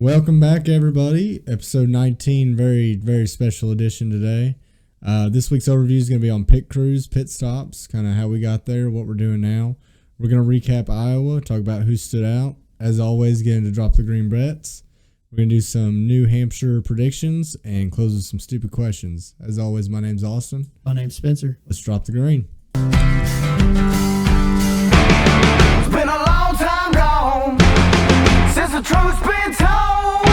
Welcome back, everybody. Episode 19, very, very special edition today. This week's overview is going to be on pit crews, pit stops, kind of how we got there, what we're doing now. We're going to recap Iowa, talk about who stood out. As always, get into Drop the Green Bets. We're going to do some New Hampshire predictions and close with some stupid questions. As always, my name's Austin. My name's Spencer. Let's drop the green. It's been a long time gone since the truth's been told,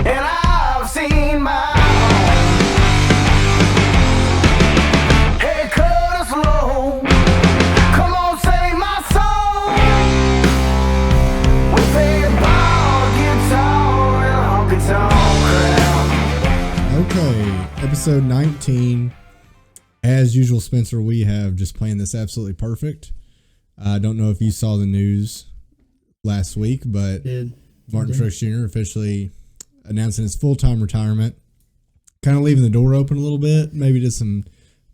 and I've seen my own. Hey, cut us low. Come on, save my soul. With a bar guitar and a honky tonk crowd. Okay, episode 19. As usual, Spencer, we have just planned this absolutely perfect. I don't know if you saw the news last week, but Martin Truex Jr. officially announcing his full-time retirement, kind of leaving the door open a little bit, maybe just some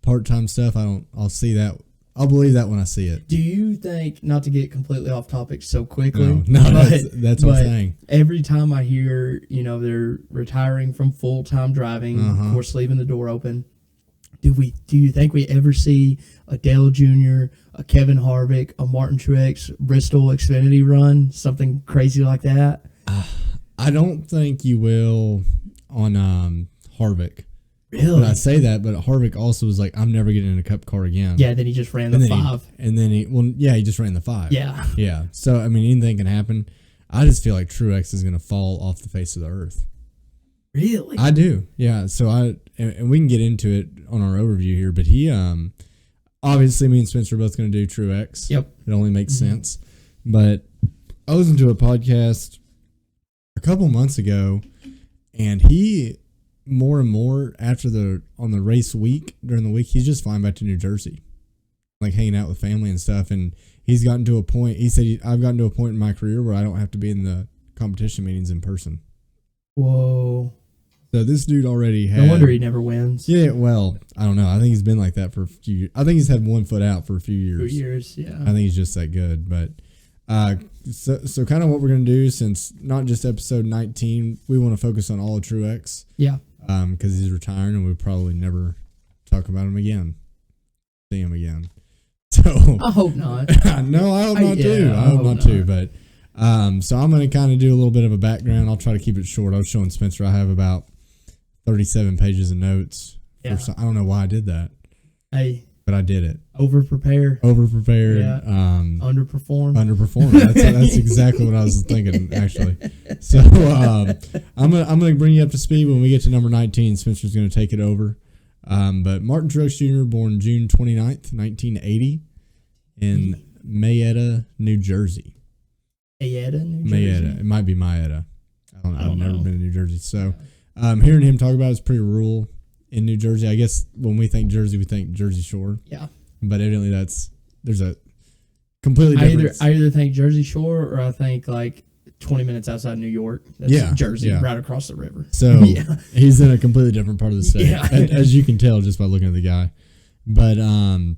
part-time stuff. I'll see that. I'll believe that when I see it. Do you think, not to get completely off topic so quickly, No, that's what I'm saying. Every time I hear, they're retiring from full-time driving, of course, leaving the door open, do you think we ever see a Dale Jr., a Kevin Harvick, a Martin Truex, Bristol Xfinity run, something crazy like that? I don't think you will on Harvick. Really? But I say that, but Harvick also was like, I'm never getting in a Cup car again. Yeah, then he just ran the 5. He just ran the 5. Yeah. Yeah. So, I mean, anything can happen. I just feel like Truex is going to fall off the face of the earth. Really? I do. Yeah. So, and we can get into it on our overview here, but he, obviously, me and Spencer are both going to do Truex. Yep. It only makes sense. But I listened to a podcast a couple months ago, and he, more and more on the race week, during the week, he's just flying back to New Jersey, like hanging out with family and stuff. And he's gotten to a point, he said, I've gotten to a point in my career where I don't have to be in the competition meetings in person. Whoa. So this dude already had... No wonder he never wins. Yeah, well, I don't know. I think he's been like that for a few years. I think he's had one foot out for a few years. 2 years, yeah. I think he's just that good. But so kind of what we're going to do, since not just episode 19, we want to focus on all of Truex. Yeah. Because he's retiring and we'll probably never talk about him again. See him again. So I hope not. No, I hope not too. I hope not too. But so I'm going to kind of do a little bit of a background. I'll try to keep it short. I was showing Spencer I have about 37 pages of notes. Yeah. I don't know why I did that. Hey. But I did it. Over-prepared. Yeah. Underperform. That's exactly what I was thinking, actually. So I'm gonna bring you up to speed when we get to number 19. Spencer's gonna take it over. But Martin Truex Jr., born June 29th, 1980, in Mayetta, New Jersey. Mayetta, New Jersey? Mayetta. It might be Mayetta. I don't know. I've never been to New Jersey. So hearing him talk about it is pretty rural in New Jersey. I guess when we think Jersey, we think Jersey Shore. Yeah. But evidently there's a completely different... I either think Jersey Shore or I think like 20 minutes outside New York. That's Jersey, right across the river. So he's in a completely different part of the state, as you can tell just by looking at the guy. But kind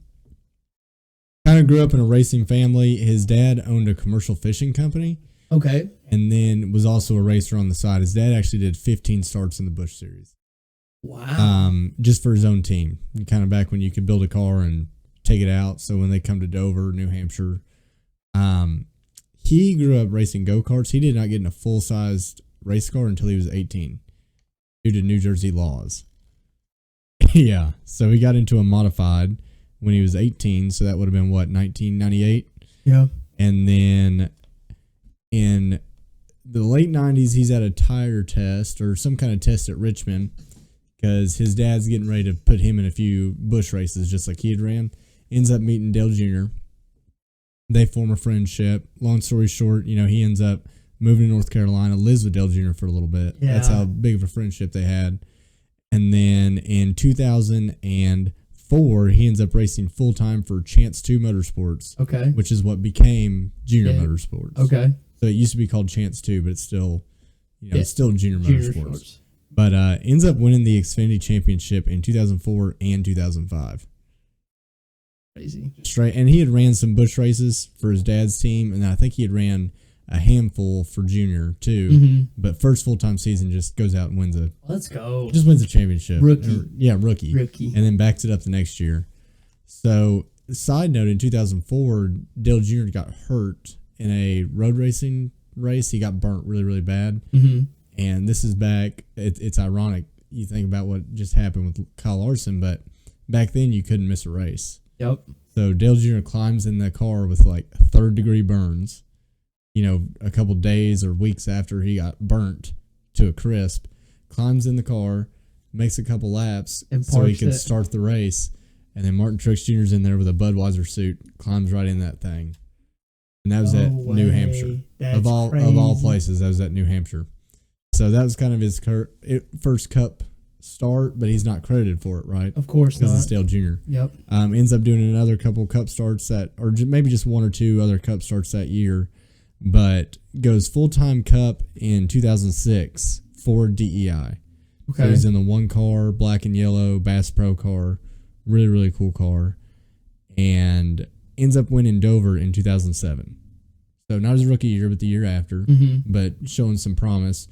of grew up in a racing family. His dad owned a commercial fishing company. Okay. And then was also a racer on the side. His dad actually did 15 starts in the Busch Series. Wow. Just for his own team. Kind of back when you could build a car and take it out. So when they come to Dover, New Hampshire, he grew up racing go-karts. He did not get in a full-sized race car until he was 18 due to New Jersey laws. Yeah. So he got into a modified when he was 18. So that would have been, 1998? Yeah. And then in the late 90s, he's at a tire test or some kind of test at Richmond because his dad's getting ready to put him in a few Busch races just like he had ran. Ends up meeting Dale Jr. They form a friendship. Long story short, he ends up moving to North Carolina, lives with Dale Jr. for a little bit. Yeah. That's how big of a friendship they had. And then in 2004, he ends up racing full-time for Chance 2 Motorsports. Okay. Which is what became Junior Motorsports. Okay. So it used to be called Chance 2, but it's still, it's still Junior Motorsports. But ends up winning the Xfinity Championship in 2004 and 2005. Crazy. Straight, and he had ran some Busch races for his dad's team, and I think he had ran a handful for junior too. Mm-hmm. But first full time season just goes out and wins Let's go. just wins a championship. Rookie. Rookie. And then backs it up the next year. So side note, in 2004, Dale Jr. got hurt in a road racing race. He got burnt really, really bad. Mm-hmm. And this is back. It's ironic. You think about what just happened with Kyle Larson, but back then you couldn't miss a race. Yep. So Dale Jr. climbs in the car with like 3rd-degree burns, a couple days or weeks after he got burnt to a crisp, climbs in the car, makes a couple laps And so he parks could it. start the race. And then Martin Truex Jr.'s in there with a Budweiser suit, climbs right in that thing. And that was at New Hampshire. That's Of all crazy. places, that was at New Hampshire. So that was kind of his first Cup start, but he's not credited for it, right? Of course Because not. it's Dale Jr. Yep. Ends up doing another couple Cup starts maybe just 1 or 2 other Cup starts that year, but goes full-time Cup in 2006 for DEI. Okay. So he's in the 1 car, black and yellow, Bass Pro car, really, really cool car, and ends up winning Dover in 2007. So not his rookie year, but the year after, Mm-hmm. but showing some promise.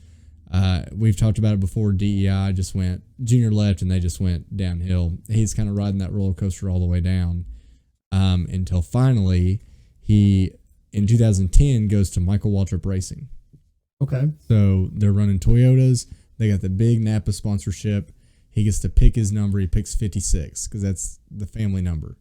We've talked about it before. DEI just went junior left, and they just went downhill. He's kind of riding that roller coaster all the way down until finally he, in 2010, goes to Michael Waltrip Racing. Okay. So they're running Toyotas. They got the big Napa sponsorship. He gets to pick his number. He picks 56 because that's the family number.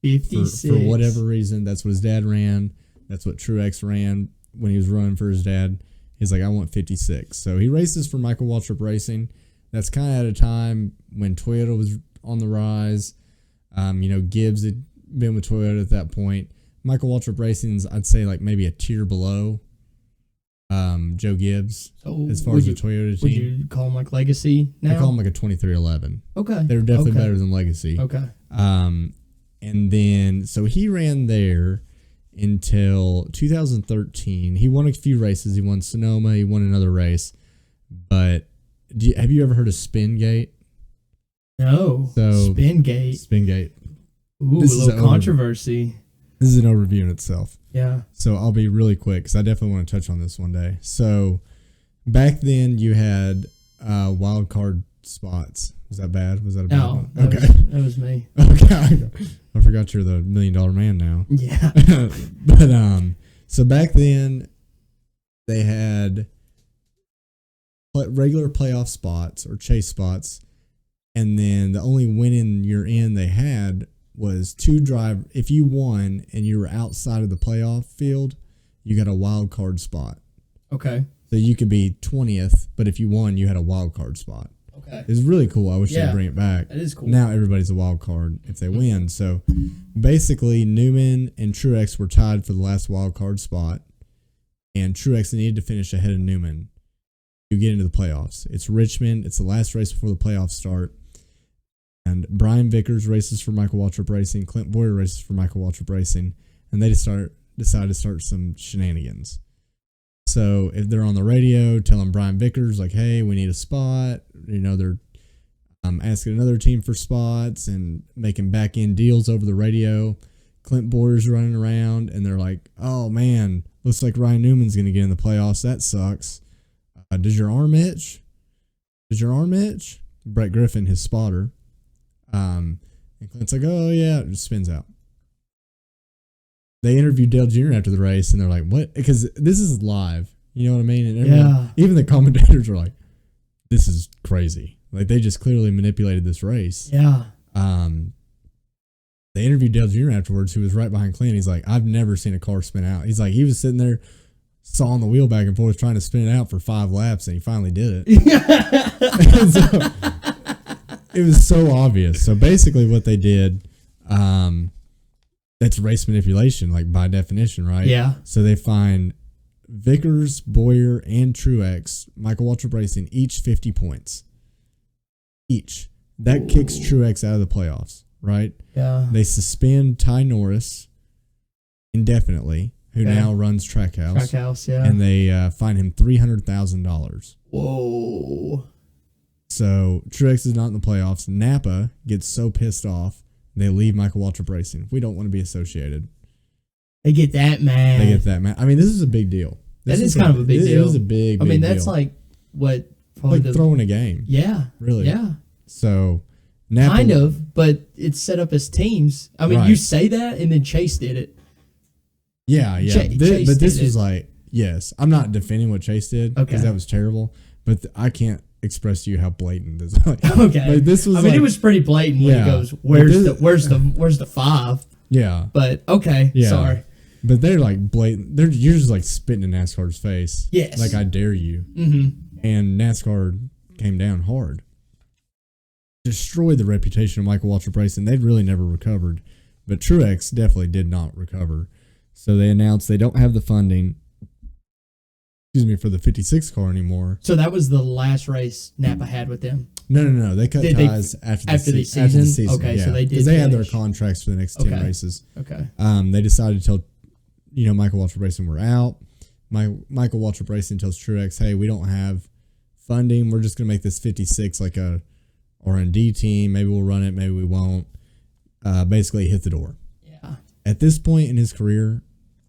56. For whatever reason, that's what his dad ran. That's what Truex ran when he was running for his dad. He's like, I want 56. So he races for Michael Waltrip Racing. That's kind of at a time when Toyota was on the rise. Gibbs had been with Toyota at that point. Michael Waltrip Racing's, I'd say, like maybe a tier below Joe Gibbs So as far as the Toyota would team. you call him like Legacy now? They call him like a 2311. Okay. They're definitely Okay. better than Legacy. Okay. And then, so he ran there until 2013. He won a few races. He won Sonoma. He won another race. But have you ever heard of Spingate? No. So Spingate. Spingate. Ooh, this a is little an controversy. This is an overview in itself. Yeah. So I'll be really quick because I definitely want to touch on this one day. So back then you had wild card spots. Was that bad? Was that a bad No. one? That was me. Okay. I forgot you're the $1 million man now. Yeah. But so back then they had regular playoff spots or chase spots, and then the only winning you're in they had was if you won and you were outside of the playoff field, you got a wild card spot. Okay. So you could be 20th, but if you won, you had a wild card spot. Okay. It's really cool. I wish they'd bring it back. That is cool. Now everybody's a wild card if they win. So basically, Newman and Truex were tied for the last wild card spot, and Truex needed to finish ahead of Newman to get into the playoffs. It's Richmond. It's the last race before the playoffs start. And Brian Vickers races for Michael Waltrip Racing. Clint Boyer races for Michael Waltrip Racing. And they decide to start some shenanigans. So if they're on the radio telling Brian Vickers, like, hey, we need a spot, they're asking another team for spots and making back-end deals over the radio. Clint Boyer's running around, and they're like, oh, man, looks like Ryan Newman's going to get in the playoffs. That sucks. Does your arm itch? Brett Griffin, his spotter. And Clint's like, oh, yeah, it just spins out. They interviewed Dale Jr. after the race, and they're like, what? Because this is live. You know what I mean? And everyone, even the commentators were like, this is crazy. Like, they just clearly manipulated this race. Yeah. They interviewed Dale Jr. afterwards, who was right behind Clint. He's like, I've never seen a car spin out. He's like, he was sitting there sawing the wheel back and forth trying to spin it out for 5 laps, and he finally did it. And so, it was so obvious. So basically what they did, that's race manipulation, like by definition, right? Yeah. So they find Vickers, Boyer, and Truex, Michael Waltrip Racing, each 50 points. Each. That kicks Truex out of the playoffs, right? Yeah. They suspend Ty Norris indefinitely, who now runs Trackhouse. Trackhouse, yeah. And they fine him $300,000. Whoa. So Truex is not in the playoffs. Napa gets so pissed off, they leave Michael Waltrip Racing. We don't want to be associated. They get that mad. I mean, this is a big deal. That is kind of a big deal. It was a big I mean, deal. that's like what like throwing a game. Yeah, really. Yeah, So, Napa, kind of, but it's set up as teams. I mean, Right. you say that, and then Chase did it. Yeah. Chase But this did was it. like, yes, I'm not defending what Chase did because Okay. that was terrible. But I can't express to you how blatant this. Like, Okay, like, this was. I mean, like, it was pretty blatant when Yeah. he goes, But "Where's the 5?" Yeah. But okay, Yeah. sorry. But they're like blatant. You're just like spitting in NASCAR's face. Yes. Like, I dare you. Mm-hmm. And NASCAR came down hard. Destroyed the reputation of Michael Waltrip Racing. They'd really never recovered. But Truex definitely did not recover. So they announced they don't have the funding, for the 56 car anymore. So that was the last race Napa had with them. No. They cut ties after the season. Okay, yeah. so they did. Because they had their finish. contracts for the next 10 Okay. races. Okay. They decided to tell, Michael Waltrip Racing we're out. Michael Waltrip Racing tells Truex, hey, we don't have funding. We're just going to make this 56 like a R&D team. Maybe we'll run it. Maybe we won't. Basically hit the door. Yeah. At this point in his career,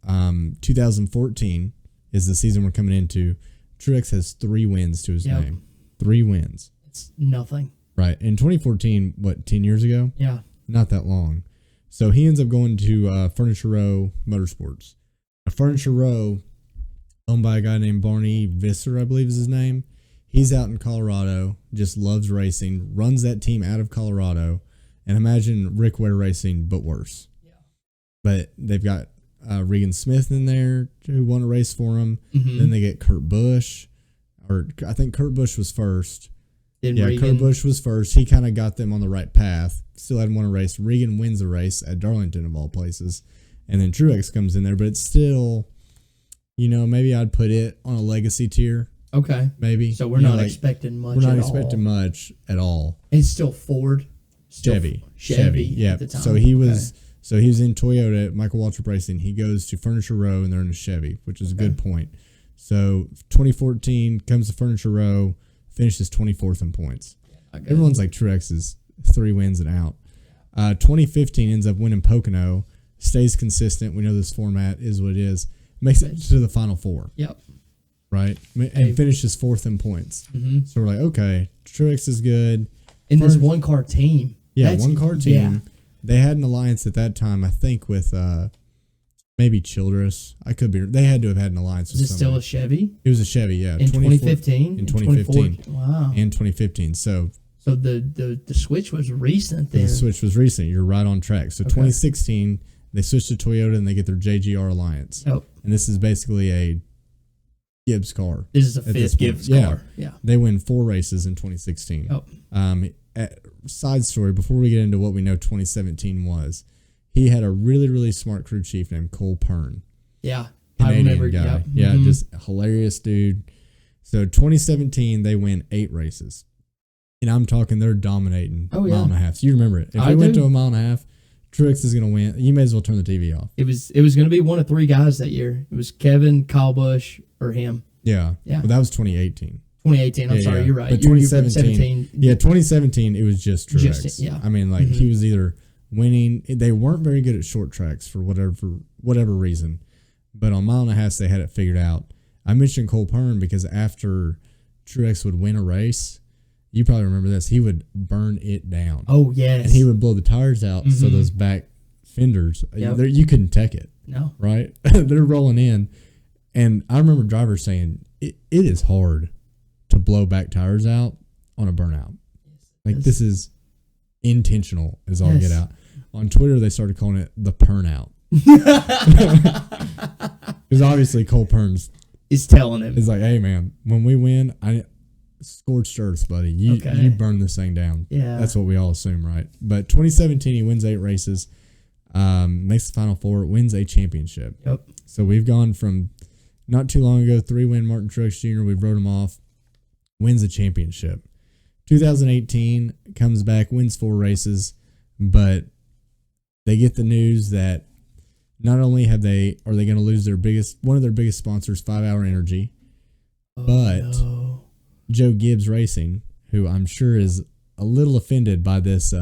2014 is the season we're coming into. Truex has 3 wins to his name. 3 wins. It's nothing. Right. In 2014, 10 years ago? Yeah. Not that long. So he ends up going to Furniture Row Motorsports. A Furniture Row, owned by a guy named Barney Visser, I believe is his name. He's out in Colorado, just loves racing, runs that team out of Colorado. And imagine Rick Ware Racing, but worse. Yeah. But they've got Regan Smith in there who won a race for him. Mm-hmm. Then they get Kurt Busch. Or I think Kurt Busch was first. Regan. Kurt Busch was first. He kind of got them on the right path. Still hadn't won a race. Regan wins a race at Darlington, of all places. And then Truex comes in there. But it's still, maybe I'd put it on a legacy tier. Okay. Maybe. So we're not expecting much. We're not expecting much at all. It's still Ford. Chevy. Yeah. At the time. So he was in Toyota, Michael Waltrip Racing. He goes to Furniture Row and they're in a Chevy, which is a good point. So 2014 comes to Furniture Row, finishes 24th in points. Everyone's like Truex is 3 wins and out. 2015 ends up winning Pocono, stays consistent. We know this format is what it is. Makes it to the Final 4. Yep. Right? And finishes 4th in points. Mm-hmm. So we're like, okay, Truex is good. In this one-car team. Yeah, one-car team. Yeah. They had an alliance at that time, I think, with maybe Childress. I could be. They had to have had an alliance with Is it still a Chevy? It was a Chevy, yeah. In 2015? In 2015. Wow. And 2015. So the switch was recent then. the switch was recent. You're right on track. So 2016, they switched to Toyota and they get their JGR alliance. Yep. And this is basically a Gibbs car. This is a 5th Gibbs car. Yeah. They win 4 races in 2016. Side story, before we get into what we know 2017 was, he had a really, really smart crew chief named Cole Pern. Yeah. Canadian I remember. guy. Yep. Yeah, Mm-hmm. just a hilarious dude. So 2017, they win 8 races. And I'm talking they're dominating mile and a half. So you remember it. If we went to a mile and a half, Truex is going to win. You may as well turn the TV off. It was going to be one of 3 guys that year. It was Kevin, Kyle Busch, or him. Yeah. Yeah. Well, that was 2018. 2018. I'm sorry. Yeah. You're right. But You're 2017. Yeah, 2017, it was just Truex. I mean, like, he was either winning. They weren't very good at short tracks for whatever reason. But on mile and a half, they had it figured out. I mentioned Cole Pern because after Truex would win a race, you probably remember this, he would burn it down. Oh, yes. And he would blow the tires out so those back fenders, you couldn't tech it. No. Right? They're rolling in. And I remember drivers saying, it is hard to blow back tires out on a burnout. Like, this is intentional is all get out. On Twitter, they started calling it the Pernout. Because obviously Cole Pern's is telling him. It's like, hey, man, when we win, scorched earth, buddy. You burn this thing down. Yeah. That's what we all assume, right? But 2017, he wins 8 races, makes the Final 4, wins a championship. Yep. So we've gone from not too long ago, 3-win Martin Truex Jr., we wrote him off, wins a championship. 2018 comes back, wins 4 races, but they get the news that not only are they going to lose one of their biggest sponsors, 5 Hour Energy, but Joe Gibbs Racing, who I'm sure is a little offended by this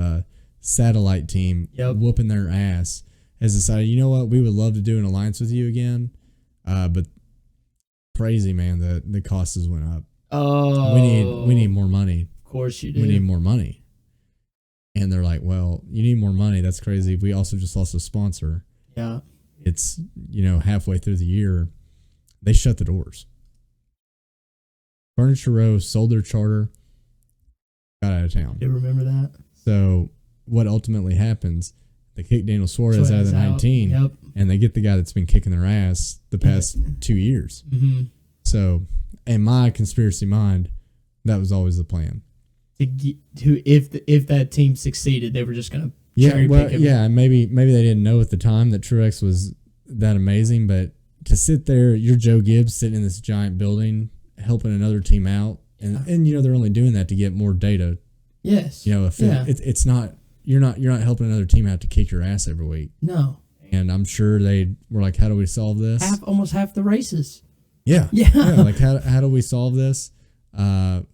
satellite team whooping their ass, has decided, you know what, we would love to do an alliance with you again, but crazy, man. The costs went up. Oh, We need more money. Of course you do. We need more money. And they're like, well, you need more money. That's crazy. We also just lost a sponsor. Yeah. It's, halfway through the year, they shut the doors. Furniture Row sold their charter, got out of town. You remember that? So what ultimately happens, they kick Daniel Suarez out of the 19, Yep. and they get the guy that's been kicking their ass the past 2 years. Mm-hmm. So in my conspiracy mind, that was always the plan. If that team succeeded, they were just going to cherry pick him. Yeah, maybe they didn't know at the time that Truex was that amazing, but to sit there, you're Joe Gibbs sitting in this giant building helping another team out, and they're only doing that to get more data. Yes. It's not you're not helping another team out to kick your ass every week. No. And I'm sure they were like, how do we solve this? Almost half the races. Yeah. Yeah. Like how do we solve this?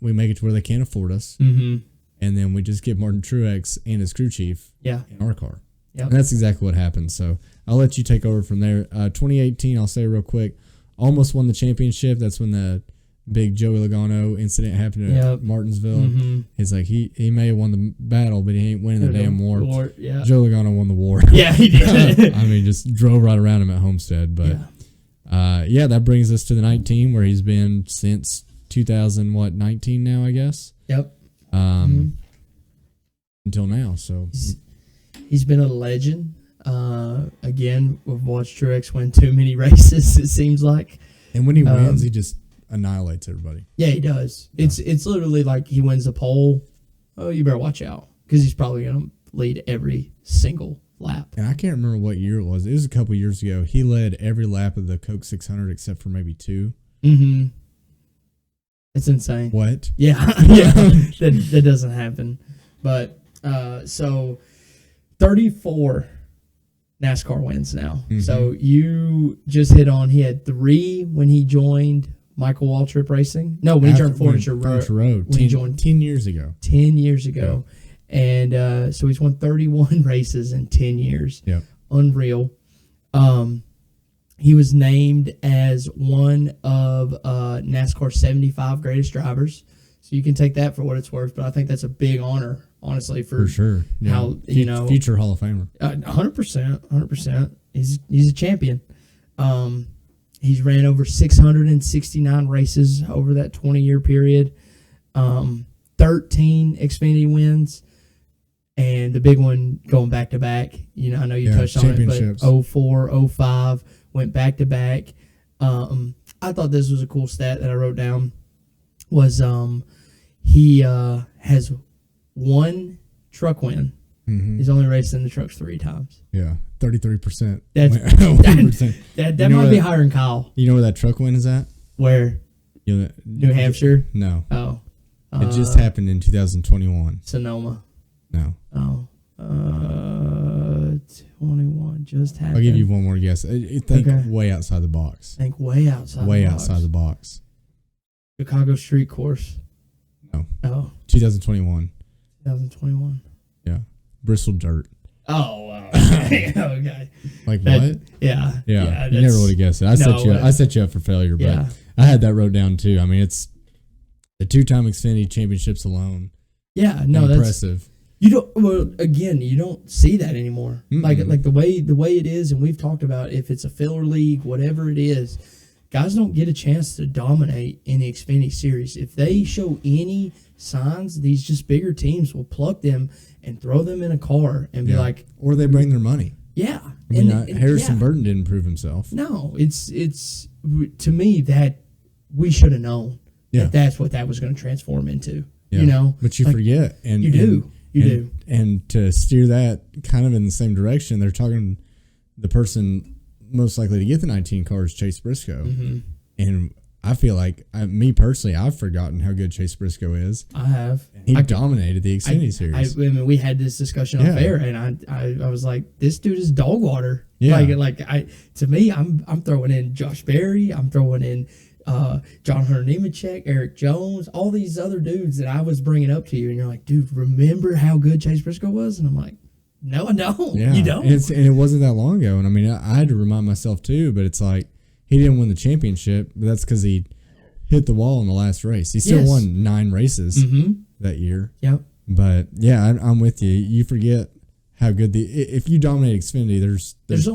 We make it to where they can't afford us. Mm-hmm. And then we just get Martin Truex and his crew chief in our car. Yep. And that's exactly what happened. So I'll let you take over from there. 2018, I'll say real quick, almost won the championship. That's when the big Joey Logano incident happened at Martinsville. Mm-hmm. It's like he may have won the battle, but he ain't winning the damn war. Yeah. Joe Logano won the war. Yeah, he did. I mean, just drove right around him at Homestead. But that brings us to the 19, where he's been since 2019 now, I guess. Yep. Until now. So he's been a legend. Again, we've watched Truex win too many races, it seems like. And when he wins, he just annihilates everybody. Yeah, he does. Yeah. It's literally like he wins the pole. Oh, you better watch out, because he's probably going to lead every single lap. And I can't remember what year it was. It was a couple years ago. He led every lap of the Coke 600 except for maybe 2. Mm-hmm. It's insane. What? Yeah. Yeah. That doesn't happen. But so 34 NASCAR wins now. Mm-hmm. So you just hit on, he had 3 when he joined Michael Waltrip Racing. No, when he joined Furniture Road. When he joined 10 years ago. 10 years ago. Yeah. And so he's won 31 races in 10 years. Yeah. Unreal. He was named as one of NASCAR's 75 greatest drivers. So you can take that for what it's worth, but I think that's a big honor, honestly, for sure. Yeah. How future Hall of Famer. 100%. He's a champion. He's ran over 669 races over that 20-year period. 13 Xfinity wins, and the big one going back to back. I know you touched on it, but 04, 05 went back to back. I thought this was a cool stat that I wrote down. Was he has 1 truck win. Mm-hmm. He's only raced in the trucks 3 times. Yeah, 33%. That might be higher than Kyle. You know where that truck win is at? Where? New Hampshire? No. Oh. It just happened in 2021. Sonoma. No. Oh. 21 just happened. I'll give you one more guess. Think way outside the box. Think way outside the box. Chicago Street Course. No. Oh. 2021. 2021. Yeah. Bristol Dirt. Oh, wow. Okay. Like what? Yeah. You never would have guessed it. I set you up for failure, but I had that wrote down too. I mean, it's the 2-time Xfinity championships alone. Yeah, no, that's impressive. You don't see that anymore. Mm-mm. Like the way it is, and we've talked about if it's a filler league, whatever it is, guys don't get a chance to dominate in the Xfinity series. If they show any signs, these just bigger teams will pluck them and throw them in a car and be like, or they bring their money. Yeah, I mean, Harrison Burton didn't prove himself. No, it's to me that we should have known that that's what that was going to transform into. Yeah. But you forget, and you do. And to steer that kind of in the same direction, they're talking the person most likely to get the 19 car is Chase Briscoe. Mm-hmm. And I feel like, me personally, I've forgotten how good Chase Briscoe is. I have. He dominated the Xfinity series. I mean, we had this discussion off air, and I was like, this dude is dog water. Yeah. To me, I'm throwing in Josh Berry. I'm throwing in John Hunter Nemechek, Eric Jones, all these other dudes that I was bringing up to you, and you're like, dude, remember how good Chase Briscoe was? And I'm like, no, I don't. Yeah. You don't. And it wasn't that long ago. And I mean, I had to remind myself too, but it's like he didn't win the championship, but that's because he hit the wall in the last race. He still won 9 races that year. Yep. But yeah, I'm with you. You forget how good if you dominate Xfinity, there's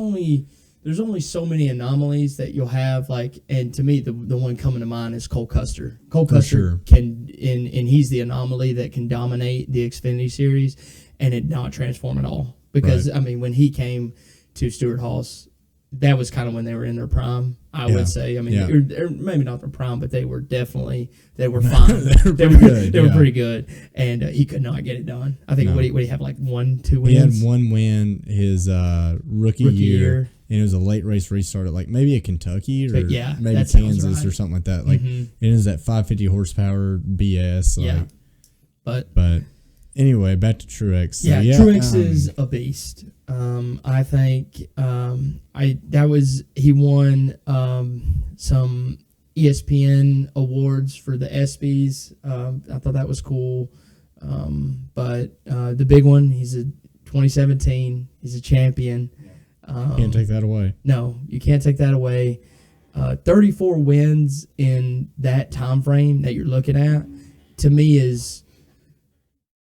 only so many anomalies that you'll have. Like, and to me, the one coming to mind is Cole Custer. Cole Custer can, and he's the anomaly that can dominate the Xfinity series and it not transform at all. Because I mean, when he came to Stewart Haas, that was kind of when they were in their prime, I would say. I mean, or maybe not their prime, but they were fine. they were good. They were pretty good, and he could not get it done. I think what do you have, like 1-2 wins? He had 1 win his rookie year, and it was a late race restart at like maybe a Kentucky or maybe Kansas or something like that. Like it is that 550 horsepower BS. Like, but anyway, back to Truex. So, Truex is a beast. I think he won some ESPN awards for the ESPYs. I thought that was cool. But the big one, he's a 2017. He's a champion. Can't take that away. No, you can't take that away. 34 wins in that time frame that you're looking at, to me, is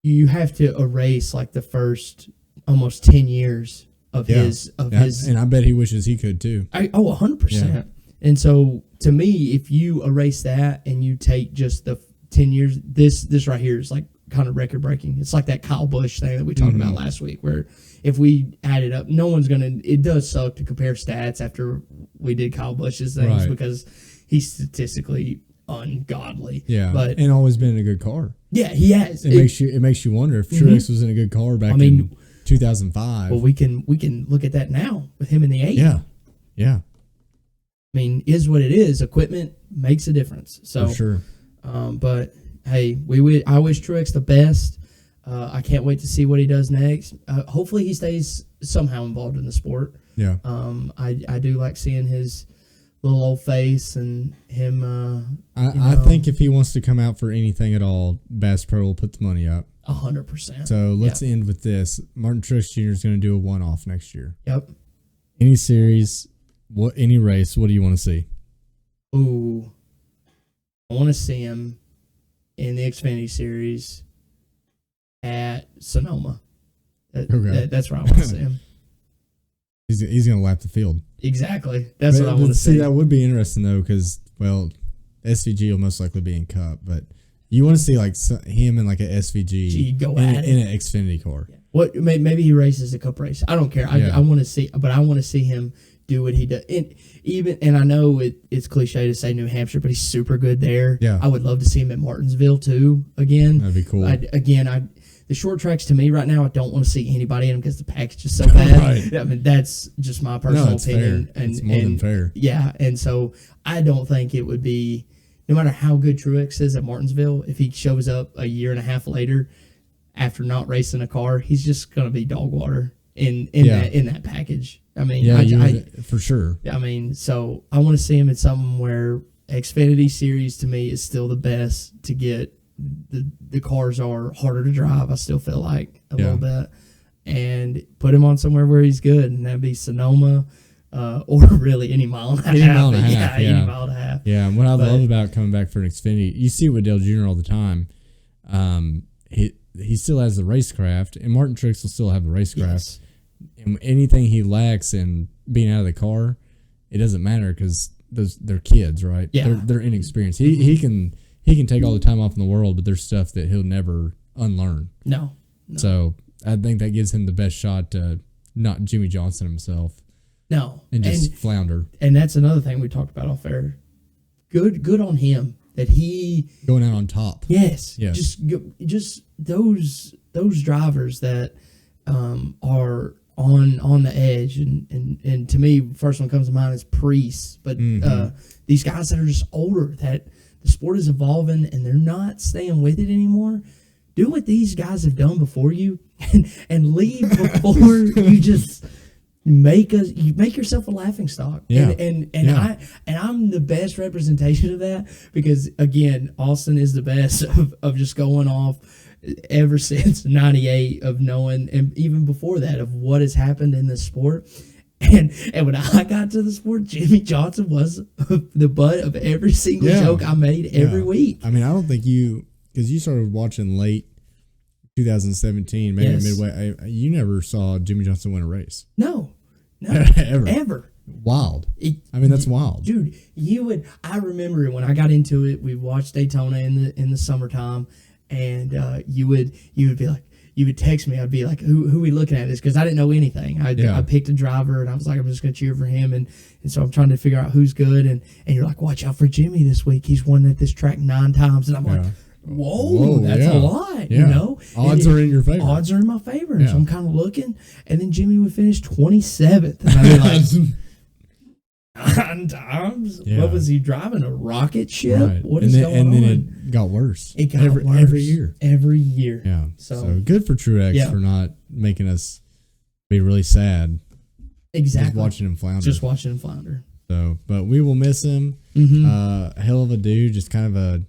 you have to erase like the first almost 10 years of his. And I bet he wishes he could too. 100%. Yeah. And so to me, if you erase that and you take just the 10 years, this right here is like kind of record breaking. It's like that Kyle Busch thing that we talked about last week, where if we add it up, no one's it does suck to compare stats after we did Kyle Busch's things because he's statistically ungodly. Yeah. But and always been in a good car. Yeah, he has. It makes you wonder if Truex was in a good car back in 2005. Well, we can look at that now with him in the 8. Yeah. I mean, is what it is. Equipment makes a difference. So for sure. But hey, I wish Truex the best. I can't wait to see what he does next. Hopefully, he stays somehow involved in the sport. Yeah. I do like seeing his little old face and him. I think if he wants to come out for anything at all, Bass Pro will put the money up. 100%. So let's end with this. Martin Truex Jr. is going to do a one-off next year. Yep. Any series, any race, what do you want to see? Ooh, I want to see him in the Xfinity Series at Sonoma. That's where I want to see him. He's going to lap the field. Exactly. That's what I want to see. That would be interesting, though, because, SVG will most likely be in Cup, but you want to see like him in like an SVG go in an Xfinity car. Yeah. What maybe he races a Cup race. I don't care. I want to see, but I want to see him do what he does. And I know it's cliche to say New Hampshire, but he's super good there. Yeah. I would love to see him at Martinsville too. Again, that'd be cool. The short tracks, to me right now, I don't want to see anybody in them because the package is so bad. I mean, that's just my personal opinion. Fair. And it's more than fair. Yeah, and so I don't think it would be, no matter how good Truex is at Martinsville, if he shows up a year and a half later after not racing a car, he's just going to be dog water in that package. I mean, for sure. I mean, so I want to see him in something where Xfinity Series to me is still the best to get. The cars are harder to drive, I still feel like a little bit, and put him on somewhere where he's good, and that'd be Sonoma, or really any mile and a half. Any mile and a half. Yeah, and what I love about coming back for an Xfinity, you see with Dale Jr. all the time. He still has the racecraft, and Martin Truex will still have the racecraft. Yes. And anything he lacks in being out of the car, it doesn't matter because they're kids, right? Yeah, they're inexperienced. He can take all the time off in the world, but there's stuff that he'll never unlearn. No. So I think that gives him the best shot to not Jimmy Johnson himself. No. And just flounder. And that's another thing we talked about off air. Good on him that he going out on top. Yes. Just those drivers that are on the edge, and to me, first one comes to mind is Priest, but these guys that are just older, that the sport is evolving and they're not staying with it anymore. Do what these guys have done before you, and leave before you just make yourself a laughing stock. Yeah. And I'm the best representation of that, because again, Austin is the best of just going off ever since '98 of knowing, and even before that, of what has happened in the sport. And when I got to the sport, Jimmy Johnson was the butt of every single joke I made every week. I mean, I don't think because you started watching late 2017, maybe midway. You never saw Jimmy Johnson win a race. No, ever. Wild. That's wild, dude. I remember when I got into it. We watched Daytona in the summertime, and you would be like, you would text me. I'd be like, who are we looking at this? Because I didn't know anything. I picked a driver, and I was like, I'm just going to cheer for him. And so I'm trying to figure out who's good. And you're like, watch out for Jimmy this week. He's won at this track 9 times. And I'm like, whoa, that's a lot, you know? Odds are in your favor. Odds are in my favor. And so I'm kind of looking. And then Jimmy would finish 27th. And I'd be like, 9 times? Yeah. What was he driving? A rocket ship? Right. What is going on? And then it got worse. It got worse. Every year. Every year. Yeah. So good for Truex for not making us be really sad. Exactly. Just watching him flounder. So, but we will miss him. Mm-hmm. Hell of a dude. Just kind of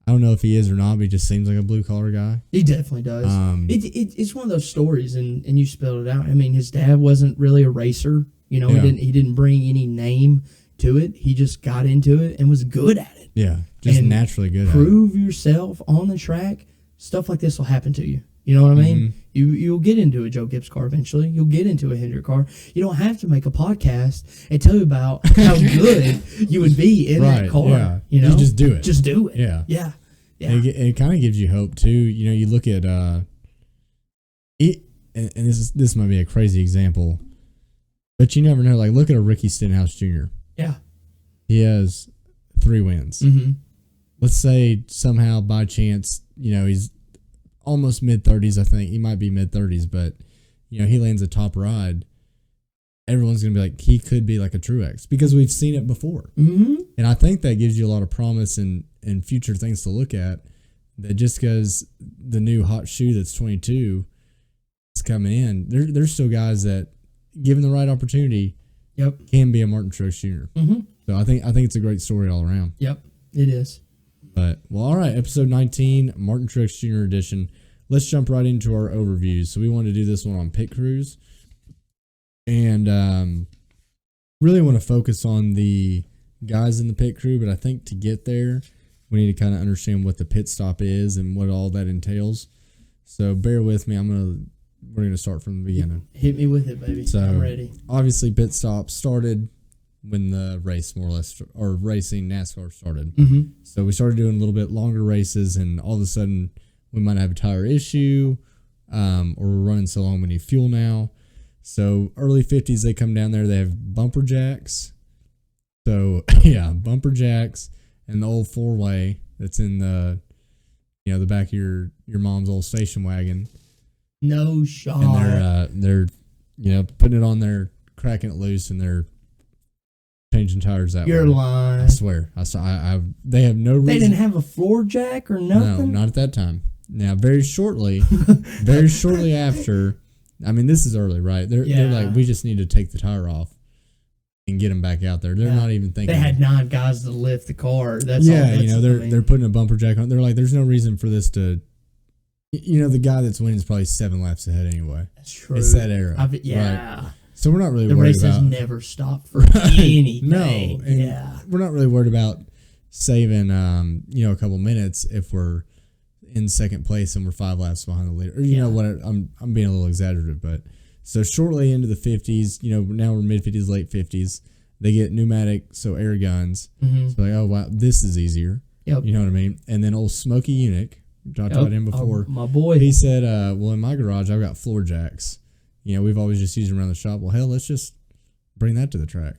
I don't know if he is or not, but he just seems like a blue collar guy. He definitely does. It's one of those stories, and you spelled it out. I mean, his dad wasn't really a racer. You know, he didn't bring any name to it. He just got into it and was good at it. Yeah, just naturally good at it. Prove yourself on the track. Stuff like this will happen to you. You know what I mean? You'll get into a Joe Gibbs car eventually. You'll get into a Hendrick car. You don't have to make a podcast and tell you about how good you would be in that car. Yeah. You know, you just do it. Just do it. Yeah. Yeah. It kind of gives you hope too. You know, you look at it, and this might be a crazy example, but you never know. Like, look at a Ricky Stenhouse Jr. Yeah. He has 3 wins. Mm-hmm. Let's say somehow by chance, you know, he's almost mid-30s. I think he might be mid-30s, but you know, he lands a top ride. Everyone's gonna be like, he could be like a Truex because we've seen it before. Mm-hmm. And I think that gives you a lot of promise and future things to look at. That just because the new hot shoe that's 22 is coming in, there's still guys that, given the right opportunity, can be a Martin Truex Jr. Mm-hmm. So I think it's a great story all around. Yep, it is. But well, all right, episode 19, Martin Truex Jr. edition. Let's jump right into our overviews. So we wanted to do this one on pit crews, and really want to focus on the guys in the pit crew. But I think to get there, we need to kind of understand what the pit stop is and what all that entails. So bear with me. We're gonna start from the beginning. Hit me with it, baby. So I'm ready. Obviously, pit stop started when the race more or less, or racing NASCAR started. Mm-hmm. So we started doing a little bit longer races, and all of a sudden we might have a tire issue, or we're running so long we need fuel now. So early 50s, they come down there. They have bumper jacks. So yeah, bumper jacks and the old 4-way that's in the back of your mom's old station wagon. No shot. And they're putting it on there, cracking it loose, and they're changing tires that way. You're lying. I swear. They have no reason. They didn't have a floor jack or nothing? No, not at that time. Now, very shortly after, I mean, this is early, right? They're like, we just need to take the tire off and get them back out there. They're not even thinking. They had 9 guys to lift the car. That's all. They're putting a bumper jack on. They're like, there's no reason for this to. The guy that's winning is probably 7 laps ahead anyway. That's true. It's that era. Right? So we're not really the worried race about. has never stopped for anything. No. We're not really worried about saving, a couple minutes if we're in second place and we're 5 laps behind the leader. Or, you know what? I'm being a little exaggerative, but so shortly into the 50s, now we're mid 50s, late 50s. They get pneumatic, so air guns. Mm-hmm. So like, oh wow, this is easier. Yep. You know what I mean? And then old Smokey Eunuch, which I taught him before. My boy. He said, well, in my garage, I've got floor jacks. We've always just used them around the shop. Well, hell, let's just bring that to the track.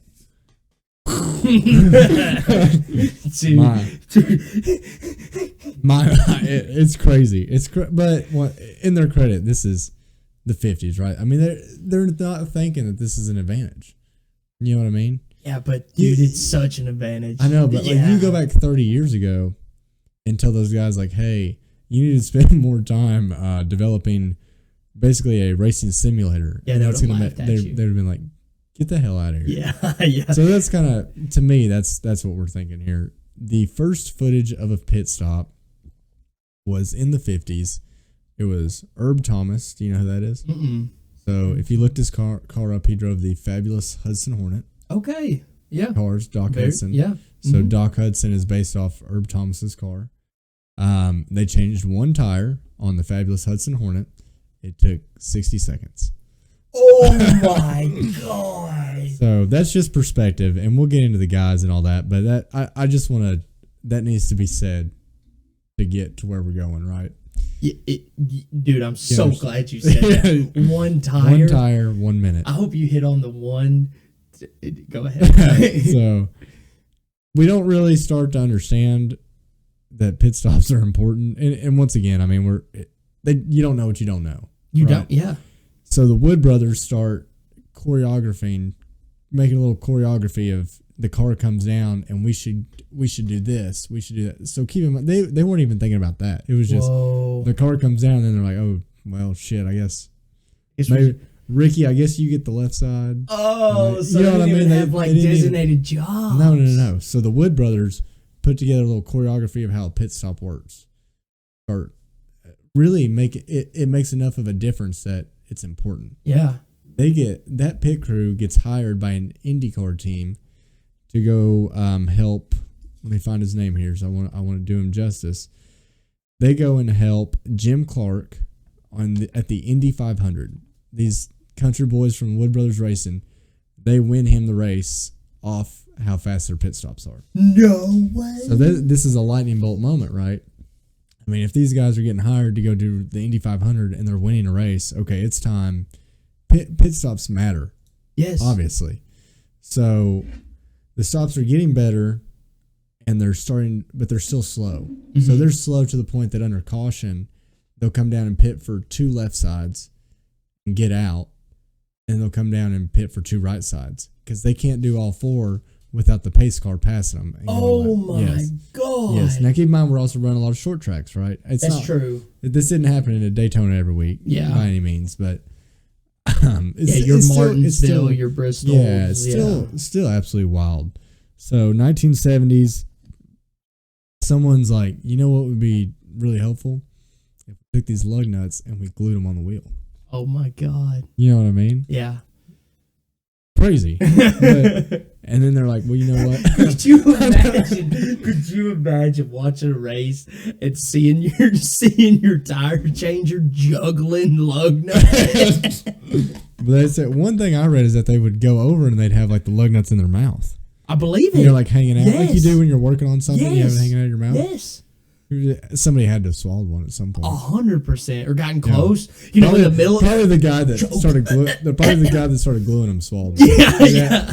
It's crazy. But in their credit, this is the 50s, right? I mean, they're not thinking that this is an advantage. You know what I mean? Yeah, but dude, it's such an advantage. I know, but like you go back 30 years ago and tell those guys like, hey, you need to spend more time developing basically a racing simulator. Yeah, they'd have been like, get the hell out of here. Yeah. So that's kind of, to me, that's what we're thinking here. The first footage of a pit stop was in the 50s. It was Herb Thomas. Do you know who that is? Mm-mm. So if you looked his car up, he drove the fabulous Hudson Hornet. Okay. Yeah. Cars, Doc Hudson. Yeah. So Doc Hudson is based off Herb Thomas's car. They changed one tire on the fabulous Hudson Hornet. It took 60 seconds. Oh my God. So that's just perspective, and we'll get into the guys and all that. But that I just want to, that needs to be said to get to where we're going, right? Dude, I'm so glad you said that. One tire. 1 minute. I hope you hit on the one. Go ahead. So we don't really start to understand that pit stops are important. And once again, I mean, you don't know what you don't know. You right? don't, yeah. So the Wood brothers start making a little choreography of the car comes down and we should do this, we should do that. So keep in mind, they weren't even thinking about that. It was just the car comes down and they're like, oh well, shit, I guess maybe Ricky, I guess you get the left side. Oh, so you know what I mean? They have like designated jobs. No. So the Wood brothers put together a little choreography of how a pit stop works. Or really it makes enough of a difference that it's important. Yeah. That pit crew gets hired by an IndyCar team to go help. Let me find his name here. So I want to do him justice. They go and help Jim Clark at the Indy 500. These country boys from Wood Brothers Racing, they win him the race off how fast their pit stops are. No way. So this is a lightning bolt moment, right? I mean, if these guys are getting hired to go do the Indy 500 and they're winning a race, okay, it's time. Pit stops matter. Yes. Obviously. So the stops are getting better and but they're still slow. Mm-hmm. So they're slow to the point that under caution, they'll come down and pit for 2 left sides and get out. And they'll come down and pit for 2 right sides because they can't do all 4 without the pace car passing them. Oh my God. Yes. Now keep in mind, we're also running a lot of short tracks, right? That's true. This didn't happen in a Daytona every week by any means, but your Martinsville, your Bristol. Yeah, it's still absolutely wild. So 1970s, someone's like, you know what would be really helpful? If we took these lug nuts and we glued them on the wheel. Oh my God. You know what I mean? Yeah. Crazy. And then they're like, well, you know what? Could you imagine watching a race and seeing your tire changer juggling lug nuts? But they said one thing I read is that they would go over and they'd have like the lug nuts in their mouth. I believe it. And you're like hanging out like you do when you're working on something. Yes. You have it hanging out of your mouth. Yes. Somebody had to have swallowed one at some point. 100%, or gotten close. You know, in the middle. Probably the guy that started gluing them swallowed. Yeah.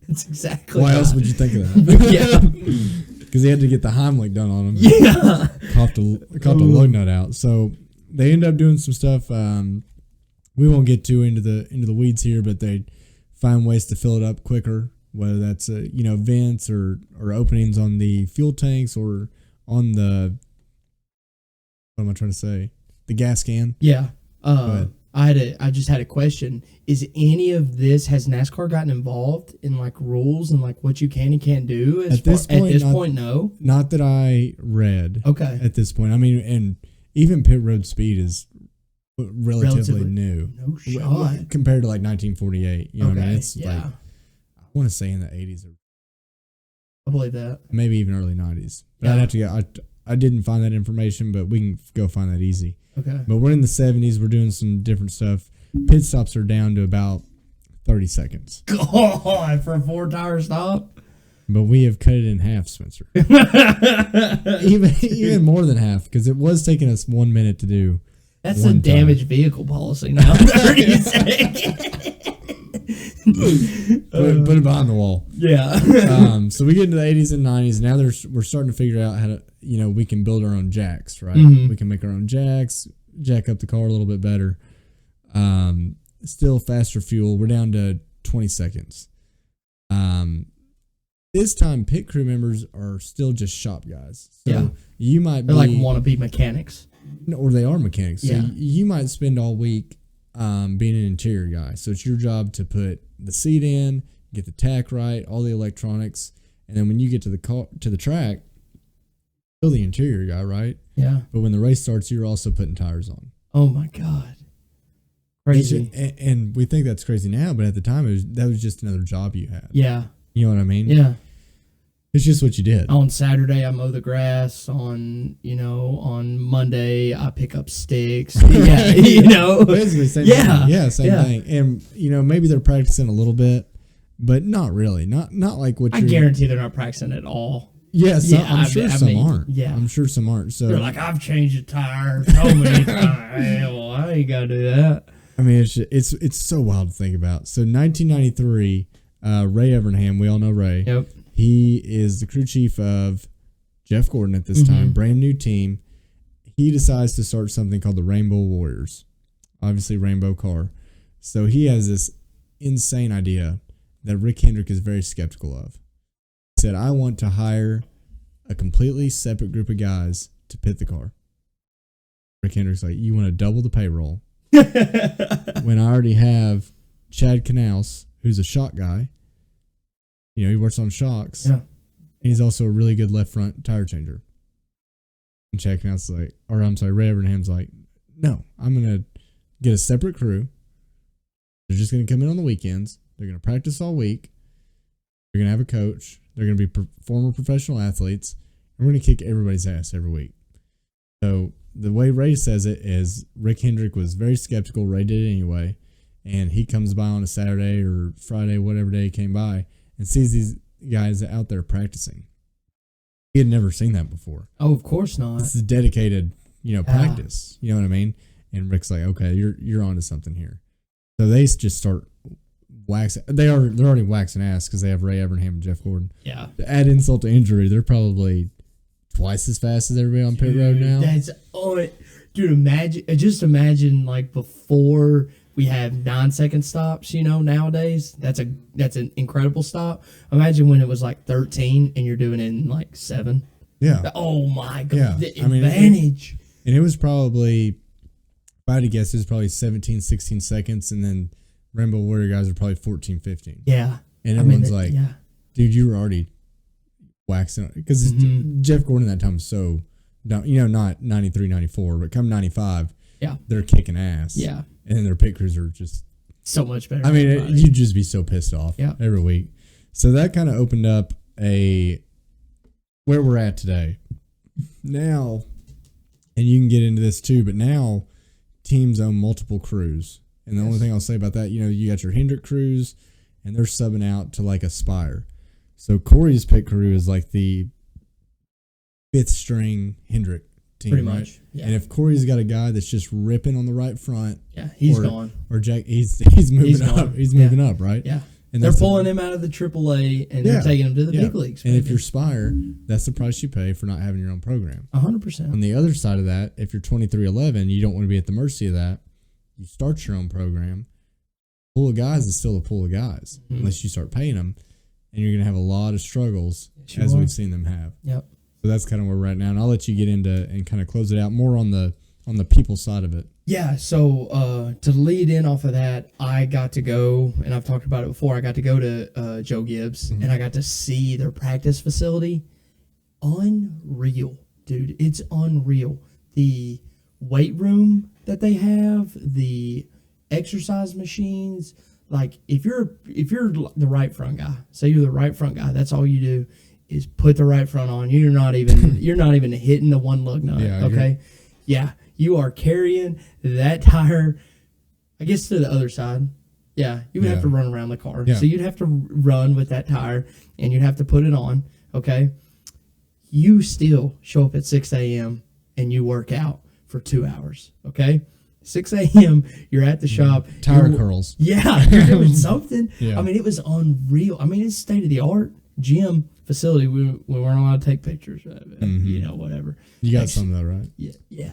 That's exactly. Why else would you think of that? Yeah. Because he had to get the Heimlich done on him. Yeah. Coughed a lug nut out. So they end up doing some stuff. We won't get too into the weeds here, but they find ways to fill it up quicker, whether that's vents or openings on the fuel tanks or on the, what am I trying to say? The gas can. Yeah. I just had a question. Has NASCAR gotten involved in like rules and like what you can and can't do? At this point, no. Not that I read. Okay. At this point, I mean, and even pit road speed is relatively new. No shot. Compared to like 1948. You know what I mean? It's like, I want to say in the 80s or I believe that. Maybe even early 90s. But I'd have to get. I didn't find that information, but we can go find that easy. Okay. But we're in the 70s. We're doing some different stuff. Pit stops are down to about 30 seconds. God, for a 4-tire stop? But we have cut it in half, Spencer. even more than half, because it was taking us 1 minute to do. That's a damaged vehicle policy now. 30 seconds. Put it behind the wall. Yeah. So we get into the 80s and 90s. Now we're starting to figure out how to, we can build our own jacks, right? Mm-hmm. We can make our own jacks, jack up the car a little bit better. Still faster fuel. We're down to 20 seconds. This time, pit crew members are still just shop guys. So you might They're like wannabe mechanics. Or they are mechanics. So yeah. You might spend all week being an interior guy. So it's your job to put the seat in, get the tack right, all the electronics, and then when you get to the track, you're the interior guy, right? Yeah. But when the race starts, you're also putting tires on. Oh my God. Crazy. And we think that's crazy now, but at the time, that was just another job you had. Yeah. You know what I mean? Yeah. It's just what you did. On Saturday, I mow the grass. On Monday, I pick up sticks. Yeah, Basically, same thing. Yeah, same thing. And, maybe they're practicing a little bit, but not really. Not like what I guarantee they're not practicing at all. Yes, I'm sure some aren't. Yeah. I'm sure some aren't. So they're like, I've changed a tire so many times. Well, I ain't got to do that. I mean, it's so wild to think about. So 1993, Ray Evernham, we all know Ray. Yep. He is the crew chief of Jeff Gordon at this time, brand new team. He decides to start something called the Rainbow Warriors, obviously rainbow car. So he has this insane idea that Rick Hendrick is very skeptical of. He said, I want to hire a completely separate group of guys to pit the car. Rick Hendrick's like, you want to double the payroll when I already have Chad Knaus, who's a shock guy. He works on shocks. Yeah. And he's also a really good left front tire changer. And Chad Knaus is like, Ray Evernham's like, no, I'm going to get a separate crew. They're just going to come in on the weekends. They're going to practice all week. They're going to have a coach. They're going to be former professional athletes. And we're going to kick everybody's ass every week. So the way Ray says it is Rick Hendrick was very skeptical. Ray did it anyway. And he comes by on a Saturday or Friday, whatever day he came by, and sees these guys out there practicing. He had never seen that before. Oh, of course not. It's a dedicated, practice. You know what I mean? And Rick's like, okay, you're onto something here. So they just start waxing. They're already waxing ass because they have Ray Evernham and Jeff Gordon. Yeah. To add insult to injury, they're probably twice as fast as everybody on pit road now. Dude, imagine like before we have 9-second stops, nowadays. That's an incredible stop. Imagine when it was like 13 and you're doing it in like 7. Yeah. Oh my God. Yeah. The advantage. And it was probably, if I had to guess, it was probably 17, 16 seconds. And then Rainbow Warrior guys are probably 14, 15. Yeah. And everyone's dude, you were already waxing. Because Jeff Gordon at that time was so, not 93, 94, but come 95, they're kicking ass. Yeah. And then their pit crews are just so much better. I mean, you'd just be so pissed off every week. So that kind of opened up where we're at today. Now, and you can get into this too, but now teams own multiple crews. And the only thing I'll say about that, you got your Hendrick crews, and they're subbing out to like Aspire. So Corey's pit crew is like the 5th string Hendrick team, pretty right? much. Yeah. And if Corey's got a guy that's just ripping on the right front, he's gone. Or Jack, he's moving up. He's moving up, right? Yeah. And they're pulling him out of the AAA and they're taking him to the big leagues. And if you're Spire, that's the price you pay for not having your own program. 100%. On the other side of that, if you're 2311, you don't want to be at the mercy of that. You start your own program. Pool of guys is still a pool of guys, unless you start paying them, and you're going to have a lot of struggles as we've seen them have. Yep. So that's kind of where we're at now, and I'll let you get into and kind of close it out more on the people side of it. Yeah, so to lead in off of that, I got to go, and I've talked about it before, I got to go to Joe Gibbs, and I got to see their practice facility. Unreal, dude. It's unreal. The weight room that they have, the exercise machines, like if you're the right front guy, say you're the right front guy, that's all you do is put the right front on. You're not even hitting the one lug nut. Okay. Yeah. You are carrying that tire, I guess, to the other side. Yeah. You would have to run around the car. Yeah. So you'd have to run with that tire and you'd have to put it on. Okay. You still show up at 6 a.m. and you work out for 2 hours. Okay. 6 a.m. You're at the shop. Tire curls. Yeah. You're doing something. Yeah. I mean, it was unreal. I mean, it's state of the art gym facility. We weren't allowed to take pictures of it, whatever. You got some though, right? Yeah.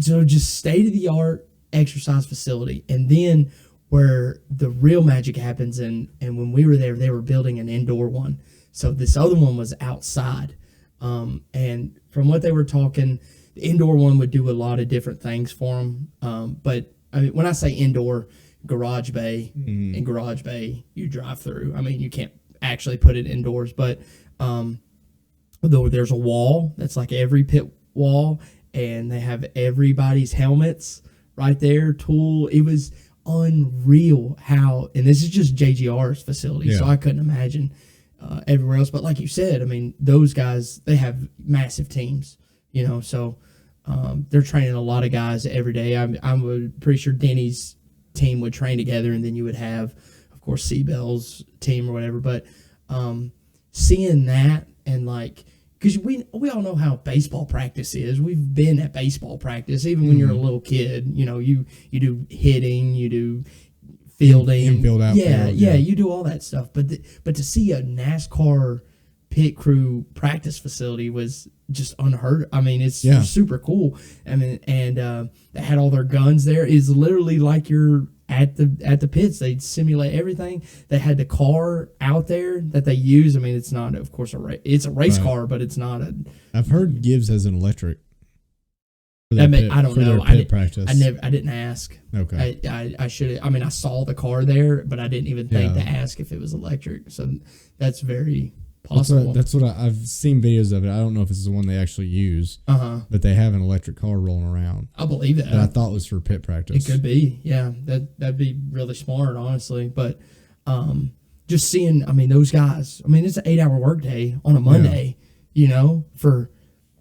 So just state of the art exercise facility, and then where the real magic happens, and when we were there, they were building an indoor one. So this other one was outside, and from what they were talking, the indoor one would do a lot of different things for them. But I mean, when I say indoor, garage bay, and garage bay you drive through. I mean, you can't actually put it indoors, but though there's a wall that's like every pit wall, and they have everybody's helmets right there. Tool. It was unreal how, and this is just JGR's facility, so I couldn't imagine everywhere else. But like you said, I mean, those guys, they have massive teams, so they're training a lot of guys every day. I'm pretty sure Denny's team would train together, and then you would have, of course, Seabell's team or whatever. But seeing that, and like, because we all know how baseball practice is. We've been at baseball practice, even when you're a little kid. You do hitting, you do fielding, infield, outfield, you do all that stuff. But to see a NASCAR pit crew practice facility was just unheard. I mean, it's super cool. I mean, and they had all their guns there. It's literally like you're at the pits. They simulate everything. They had the car out there that they use. I mean, it's not, of course, it's a race car, but it's not a. I've heard Gibbs has an electric. I don't know. I didn't ask. Okay. I should. I mean, I saw the car there, but I didn't even think to ask if it was electric. So that's very possible. That's what I've seen videos of it. I don't know if it's the one they actually use. But they have an electric car rolling around. I believe that. That I thought was for pit practice. It could be. Yeah, that'd be really smart, honestly. But just seeing, I mean, those guys. I mean, it's an 8-hour workday on a Monday. For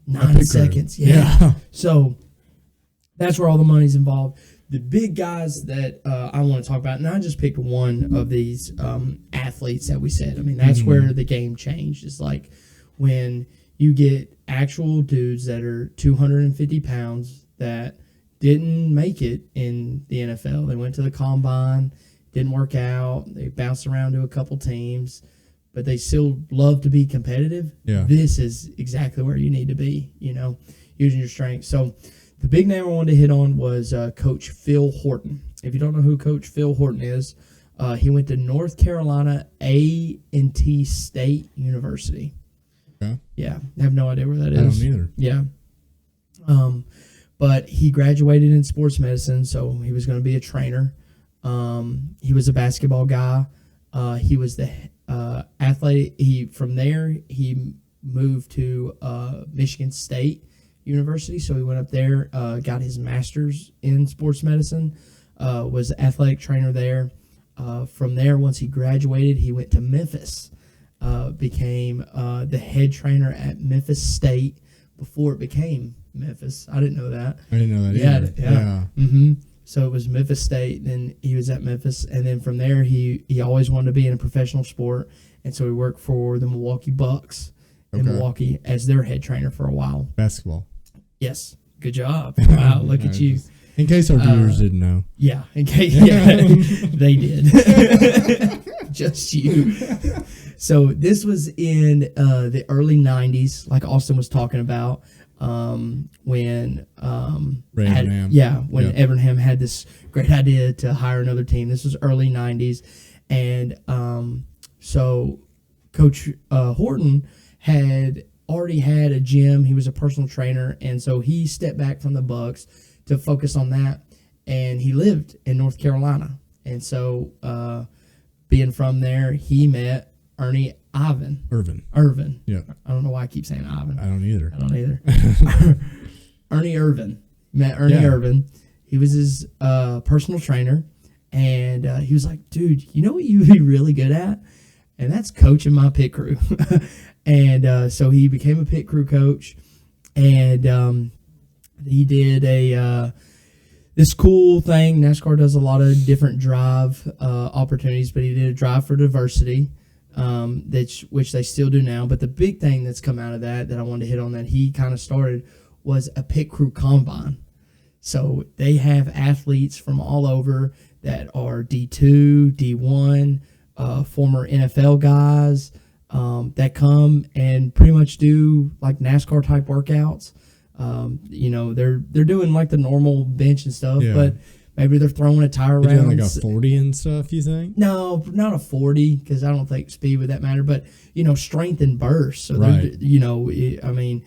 9 seconds. Yeah. So that's where all the money's involved. The big guys that I want to talk about, and I just picked one of these athletes that we said. I mean, that's where the game changed. It's like when you get actual dudes that are 250 pounds that didn't make it in the NFL. They went to the combine, didn't work out. They bounced around to a couple teams, but they still love to be competitive. Yeah. This is exactly where you need to be, using your strength. So the big name I wanted to hit on was Coach Phil Horton. If you don't know who Coach Phil Horton is, he went to North Carolina A&T State University. Okay. Yeah, I have no idea where that is. I don't either. Yeah. But he graduated in sports medicine, so he was going to be a trainer. He was a basketball guy. He was the athlete. From there, he moved to Michigan State University, so he went up there, got his master's in sports medicine, was the athletic trainer there. From there, once he graduated, he went to Memphis, became the head trainer at Memphis State before it became Memphis. I didn't know that. I didn't know that either. Yeah. Mm-hmm. So it was Memphis State, then he was at Memphis, and then from there, he always wanted to be in a professional sport, and so he worked for the Milwaukee Bucks in Milwaukee as their head trainer for a while. Basketball. Yes. Good job. Wow, look at you. In case our viewers didn't know. Yeah, in case they did. Just you. So this was in the early 90s, like Austin was talking about, when Evernham had this great idea to hire another team. This was early 90s. And so Coach Horton had already had a gym. He was a personal trainer, and so he stepped back from the Bucks to focus on that, and he lived in North Carolina. And so being from there, he met Irvin. Yeah. I don't know why I keep saying Ivan. I don't either. Ernie Irvin. Met Ernie Irvin. He was his personal trainer, and he was like, dude, you know what you'd be really good at? And that's coaching my pit crew. And so he became a pit crew coach, and he did this cool thing. NASCAR does a lot of different drive opportunities, but he did a drive for diversity, which they still do now. But the big thing that's come out of that I wanted to hit on that he kind of started was a pit crew combine. So they have athletes from all over that are D2, D1, former NFL guys that come and pretty much do like NASCAR type workouts. They're doing like the normal bench and stuff, but maybe they're throwing a tire around. Doing like a 40 and stuff, you think? No, not a 40, because I don't think speed would that matter. But strength and burst. So I mean,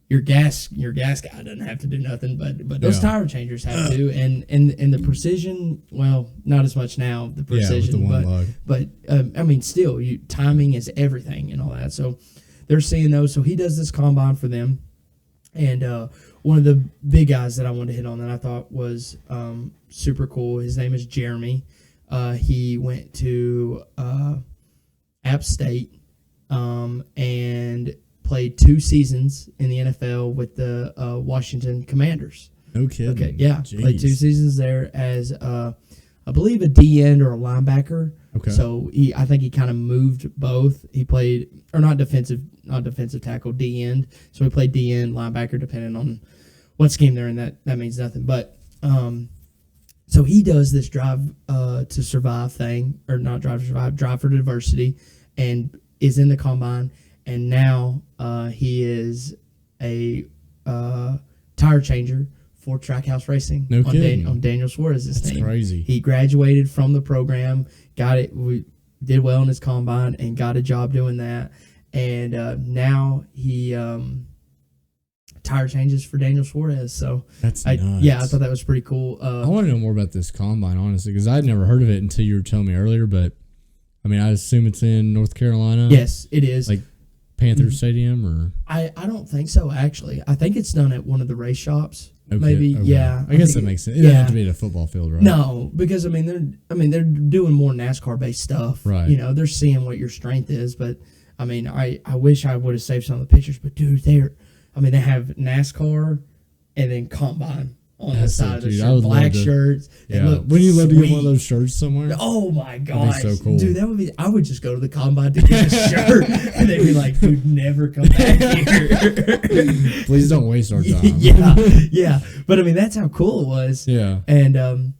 your gas guy doesn't have to do nothing, but those tire changers have to, and the precision. Well, not as much now. The precision, with the one lug. But I mean, still, timing is everything and all that. So they're seeing those. So he does this combine for them. And one of the big guys that I wanted to hit on that I thought was super cool, his name is Jeremy. He went to App State and played 2 seasons in the NFL with the Washington Commanders. No kidding. Okay, yeah. Jeez. Played 2 seasons there as, I believe, a D end or a linebacker. Okay. So I think he kind of moved both. He played, or not defensive tackle, D end. So he played D end, linebacker, depending on what scheme they're in. That means nothing. But so he does this drive to survive thing, or not drive to survive, drive for diversity, and is in the combine. And now he is a tire changer for Trackhouse Racing. No kidding. On Daniel Suarez's That's team. crazy. He graduated from the program, did well in his combine, and got a job doing that. And now he tire changes for Daniel Suarez. So that's nuts. Yeah, I thought that was pretty cool. I want to know more about this combine, honestly, because I'd never heard of it until you were telling me earlier. But I mean, I assume it's in North Carolina. Yes, it is. Like Panther Stadium, or I don't think so. Actually, I think it's done at one of the race shops. okay, Maybe, okay. yeah. I guess that makes sense. It doesn't have to be at a football field, right? No, because they're doing more NASCAR based stuff. Right. You know, they're seeing what your strength is. But I mean, I wish I would have saved some of the pictures. But dude, they have NASCAR and then combine on the side of the shirt. Black shirts. Yeah. Wouldn't you love to get one of those shirts somewhere? Oh my gosh. That'd be so cool. Dude, that would be, I would just go to the combine to get a shirt and they'd be like, dude, never come back here. Please don't waste our time. Yeah. But I mean, that's how cool it was. Yeah. And,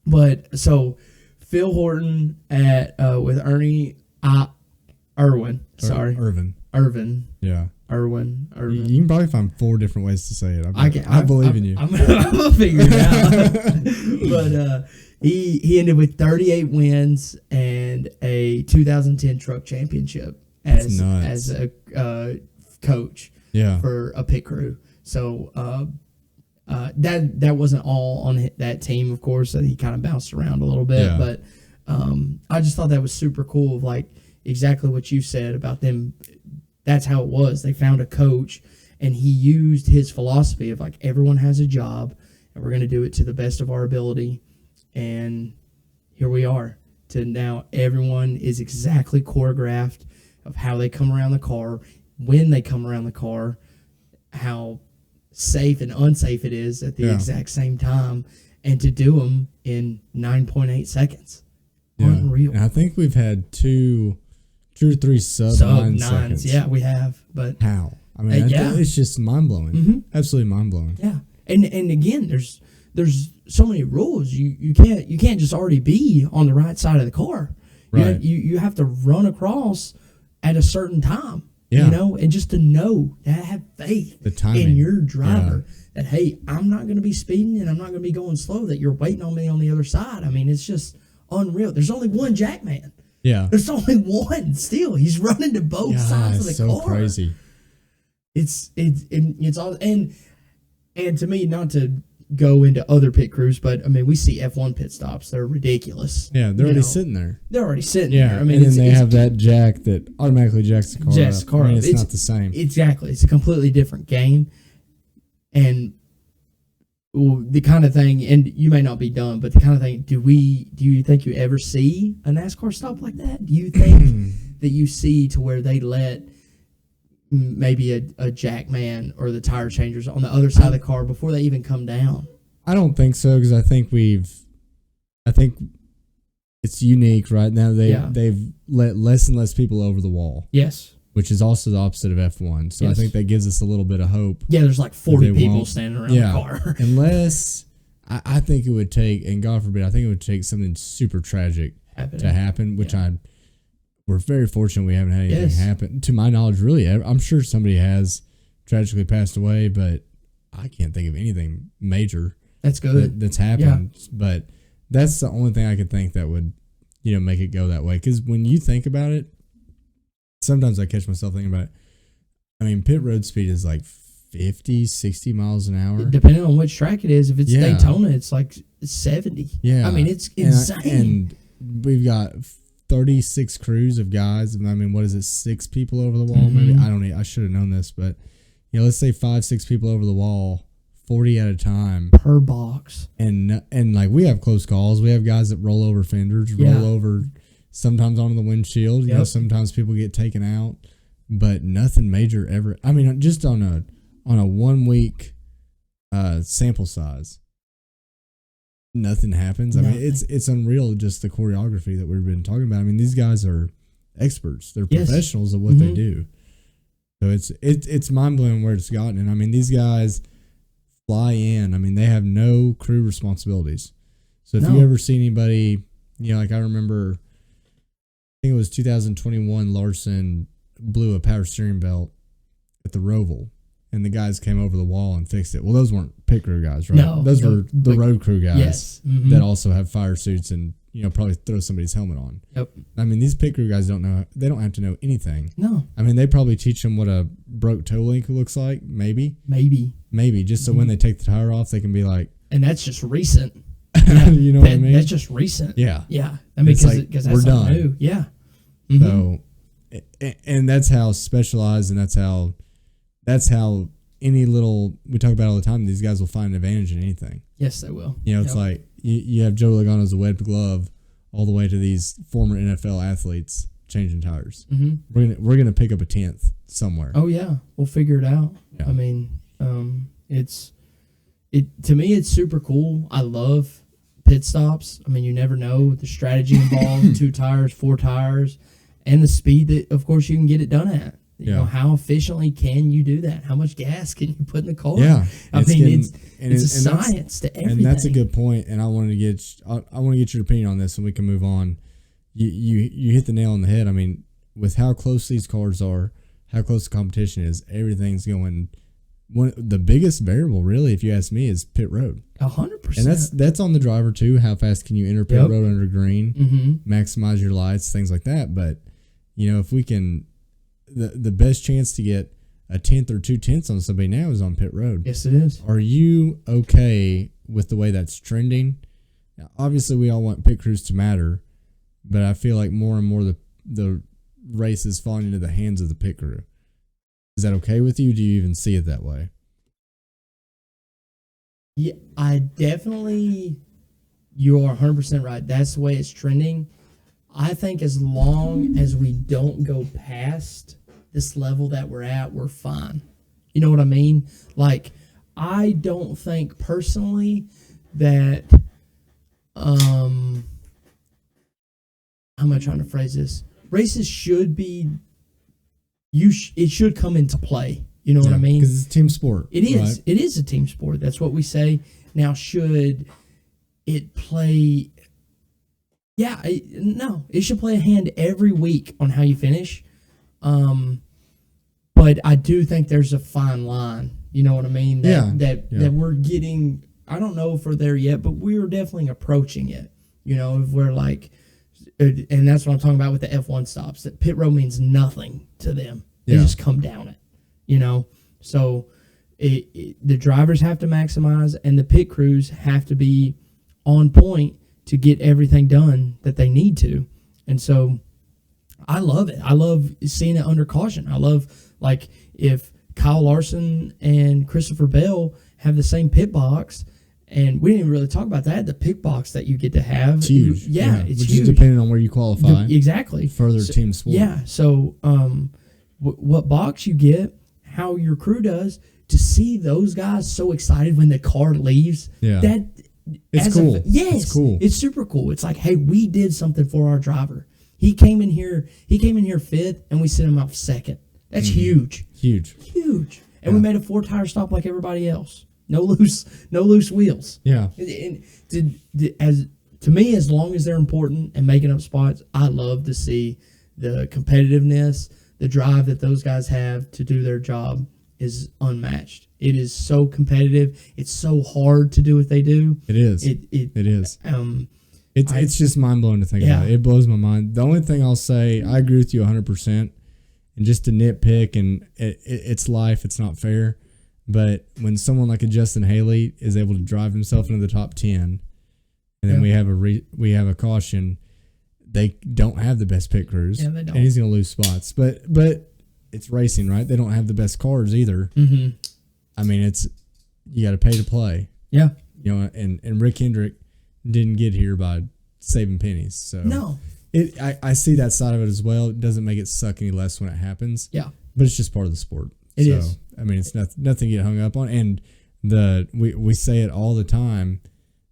but so Phil Horton with Ernie Irwin. Sorry. Irvin. Yeah. Irwin. You can probably find 4 different ways to say it. I believe in you. I'm gonna figure it out. But he ended with 38 wins and a 2010 truck championship as a coach for a pit crew. So that wasn't all on that team, of course. He kind of bounced around a little bit, but I just thought that was super cool. Of like exactly what you said about them. That's how it was. They found a coach, and he used his philosophy of like everyone has a job, and we're going to do it to the best of our ability. And here we are. To now, everyone is exactly choreographed of how they come around the car, when they come around the car, how safe and unsafe it is at the exact same time, and to do them in 9.8 seconds. Yeah. Unreal. And I think we've had 2 or 3 sub 9 seconds. Yeah, we have. But how? I mean, it's just mind blowing. Mm-hmm. Absolutely mind blowing. Yeah, and again, there's so many rules. You can't just already be on the right side of the car. Right. You have to run across at a certain time. Yeah. You know, and just to know that have faith in your driver that hey, I'm not going to be speeding and I'm not going to be going slow. That you're waiting on me on the other side. I mean, it's just unreal. There's only one Jackman. Yeah. There's only one still. He's running to both sides of the so car. Crazy. It's all and to me, not to go into other pit crews, but I mean we see F1 pit stops. They're ridiculous. Yeah, they're already sitting there. They're already sitting there. I mean, and then they have that jack that automatically jacks the car up. I mean, it's not the same. Exactly. It's a completely different game. And the kind of thing, and you may not be done, but the kind of thing, do you think you ever see a NASCAR stop like that? Do you think that you see to where they let maybe a jackman or the tire changers on the other side of the car before they even come down? I don't think so, because I think it's unique right now. They've let less and less people over the wall. Yes. Which is also the opposite of F1. So I think that gives us a little bit of hope. Yeah, there's like 40 people standing around the car. Unless, I think it would take, and God forbid, I think it would take something super tragic to happen, which we're very fortunate we haven't had anything happen. To my knowledge, really, I'm sure somebody has tragically passed away, but I can't think of anything major that's good that's happened. Yeah. But that's the only thing I could think that would, make it go that way. Because when you think about it, sometimes I catch myself thinking about it. I mean, pit road speed is like 50, 60 miles an hour. Depending on which track it is. If it's Daytona, it's like 70. Yeah. I mean, it's insane. And we've got 36 crews of guys. I mean, what is it, 6 people over the wall? Maybe I don't know. I should have known this, but let's say 5-6 people over the wall, 40 at a time per box, and like we have close calls. We have guys that roll over fenders, roll over sometimes onto the windshield. You know, sometimes people get taken out, but nothing major ever. I mean, just on a 1 week sample size, nothing happens. I mean, it's unreal, just the choreography that we've been talking about. I mean, these guys are experts. They're professionals at what they do. So it's mind blowing where it's gotten. And I mean, these guys fly in. I mean, they have no crew responsibilities. So if you ever see anybody, you know, like I remember, I think it was 2021, Larson blew a power steering belt at the Roval, and the guys came over the wall and fixed it. Well, those weren't pit crew guys, right? No, those were the road crew guys that also have fire suits and, you know, probably throw somebody's helmet on. Yep. I mean, these pit crew guys don't know. They don't have to know anything. No. I mean, they probably teach them what a broke toe link looks like. Maybe. Just so when they take the tire off, they can be like. And that's just recent. You know what I mean? That's just recent. Yeah. Yeah. I mean, because that's we're done. New. Yeah. So, and that's how specialized, and that's how any little, we talk about all the time, these guys will find an advantage in anything. Yes, they will. You know, it's like you have Joe Logano's a webbed glove all the way to these former NFL athletes changing tires. We're gonna pick up a 10th somewhere. Oh yeah, we'll figure it out. Yeah. I mean, to me it's super cool. I love pit stops. I mean, you never know the strategy involved. 2 tires, 4 tires, and the speed that, of course, you can get it done at. You know, how efficiently can you do that? How much gas can you put in the car? Yeah, I mean, it's a science to everything. And that's a good point. And I want to get your opinion on this, and we can move on. You hit the nail on the head. I mean, with how close these cars are, how close the competition is, everything's going. The biggest variable, really, if you ask me, is pit road. 100%. And that's on the driver too. How fast can you enter pit road under green? Maximize your lights, things like that. But you know, if we can. The best chance to get a 10th or 2 tenths on somebody now is on pit road. Yes, it is. Are you okay with the way that's trending? Now, obviously, we all want pit crews to matter, but I feel like more and more the race is falling into the hands of the pit crew. Is that okay with you? Do you even see it that way? Yeah, I definitely. You are 100% right. That's the way it's trending. I think as long as we don't go past this level that we're at, we're fine. You know what I mean? Like, I don't think personally that, how am I trying to phrase this? Races should be, it should come into play. You know what I mean? Because it's a team sport. It is. Right? It is a team sport. That's what we say. Now, should it play... Yeah, no, it should play a hand every week on how you finish. But I do think there's a fine line. You know what I mean? That we're getting. I don't know if we're there yet, but we're definitely approaching it. You know, if we're like, and that's what I'm talking about with the F1 stops. That pit road means nothing to them. They just come down it. You know, so the drivers have to maximize, and the pit crews have to be on point to get everything done that they need to. And so I love it. I love seeing it under caution. I love, like, if Kyle Larson and Christopher Bell have the same pit box, and we didn't even really talk about that, the pit box that you get to have. It's huge. It's which huge. Is depending on where you qualify. Exactly. Further team sport. Yeah. So what box you get, how your crew does, to see those guys so excited when the car leaves, it's cool. It's cool. It's super cool. It's like, hey, we did something for our driver. He came in here 5th, and we sent him off 2nd. That's huge. Huge. And we made a 4-tire stop like everybody else. No loose wheels. Yeah. And to me, as long as they're important and making up spots, I love to see the competitiveness, the drive that those guys have to do their job is unmatched. It is so competitive. It's so hard to do what they do. It is. It is. It's just mind blowing to think about. It blows my mind. The only thing I'll say, I agree with you 100%. And just to nitpick, and it's life. It's not fair. But when someone like a Justin Haley is able to drive himself into the top 10, and then we have a caution, they don't have the best pit crews. Yeah, they don't. And he's going to lose spots. But it's racing, right? They don't have the best cars either. Mm-hmm. I mean, you got to pay to play. Yeah. You know, and Rick Hendrick didn't get here by saving pennies. So no, I see that side of it as well. It doesn't make it suck any less when it happens. Yeah, but it's just part of the sport. It is. I mean, it's nothing to get hung up on. And we say it all the time.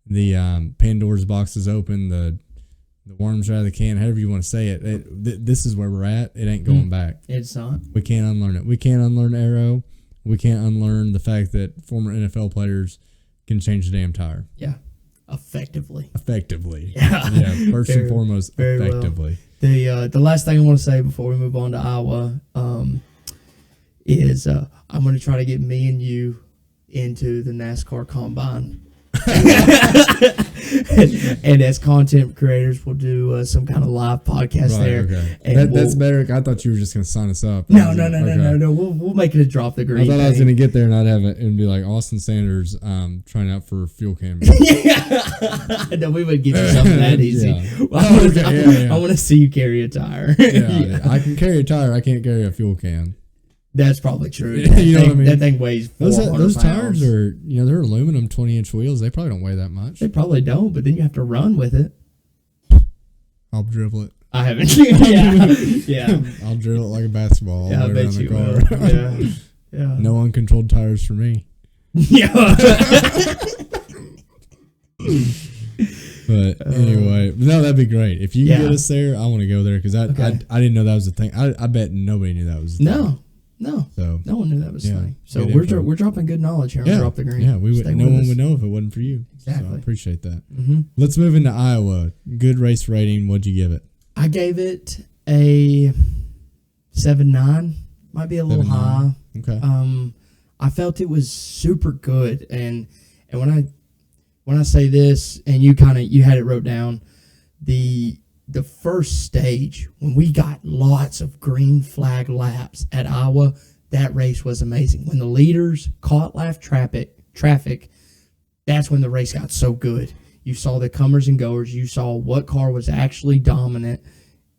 The Pandora's box is open. The worms are out of the can. However you want to say it. This is where we're at. It ain't going back. It's not. We can't unlearn it. We can't unlearn Aero. We can't unlearn the fact that former NFL players can change the damn tire. Yeah. Effectively. Yeah. First and foremost, effectively. Well. The last thing I want to say before we move on to Iowa is I'm going to try to get me and you into the NASCAR Combine. And as content creators, we'll do some kind of live podcast there. Okay. And that's better. I thought you were just going to sign us up. No. We'll make it a drop the green. I thought I was going to get there and I'd have it and be like Austin Sanders trying out for fuel cam. No, we would give you something that easy. Yeah. I want to see you carry a tire. Yeah. I can carry a tire. I can't carry a fuel can. That's probably true. You know what I mean? That thing weighs 400 those pounds. tires are, they're aluminum 20-inch wheels. They probably don't weigh that much. They probably don't, but then you have to run with it. I'll dribble it. I haven't. Yeah. I'll drill it like a basketball. Yeah, all I the way bet around you the car. will. Yeah. No uncontrolled tires for me. Yeah. But anyway, no, that'd be great. If you can get us there, I want to go there because I didn't know that was a thing. I bet nobody knew that was a thing. No. So no one knew that was a thing. So we're dropping good knowledge here on Drop the Green. Yeah, no one would know if it wasn't for you. Exactly. So I appreciate that. Mm-hmm. Let's move into Iowa. Good race rating. What'd you give it? I gave it a 7.9. Might be a little high. Okay. I felt it was super good, and when I say this, and you had it wrote down, the first stage, when we got lots of green flag laps at Iowa, that race was amazing. When the leaders caught lap traffic, that's when the race got so good. You saw the comers and goers. You saw what car was actually dominant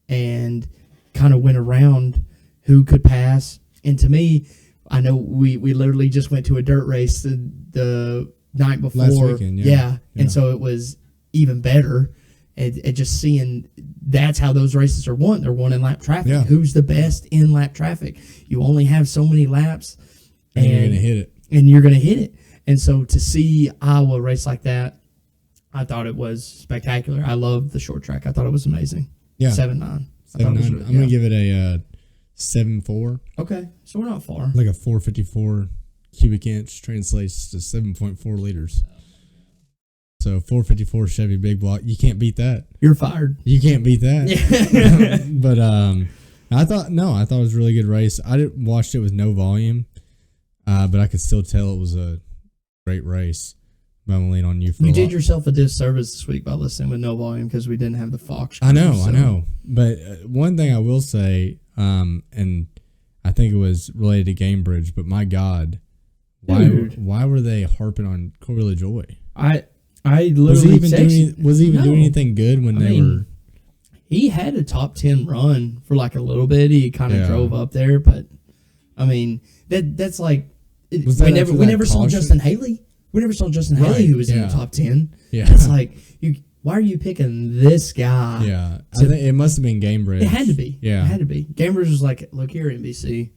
and kind of went around who could pass. And to me, I know we literally just went to a dirt race the night before. Last weekend, yeah. And so it was even better. And just seeing that's how those races are won. They're won in lap traffic. Yeah. Who's the best in lap traffic? You only have so many laps. And you're going to hit it. And you're going to hit it. And so to see Iowa race like that, I thought it was spectacular. I loved the short track. I thought it was amazing. Yeah. 7.9. 7.9. I'm going to give it a 7.4. Okay. So we're not far. Like a 454 cubic inch translates to 7.4 liters. So 454 Chevy big block. You can't beat that. You're fired. You can't beat that. But I thought it was a really good race. I watched it with no volume, but I could still tell it was a great race. I'm going to lean on you for You did yourself a disservice this week by listening with no volume because we didn't have the Fox. I know. But one thing I will say, and I think it was related to Gamebridge, but my God, why were they harping on Corey LaJoy? I literally was he even doing anything good when they were? He had a top 10 run for like a little bit. He kind of drove up there, but I mean that's like we never saw Justin Haley. We never saw Justin Haley who was in the top 10. Yeah, it's like why are you picking this guy? Yeah, I think it must have been Gamebridge. It had to be. Yeah, it had to be. Gamebridge was like, look here, NBC,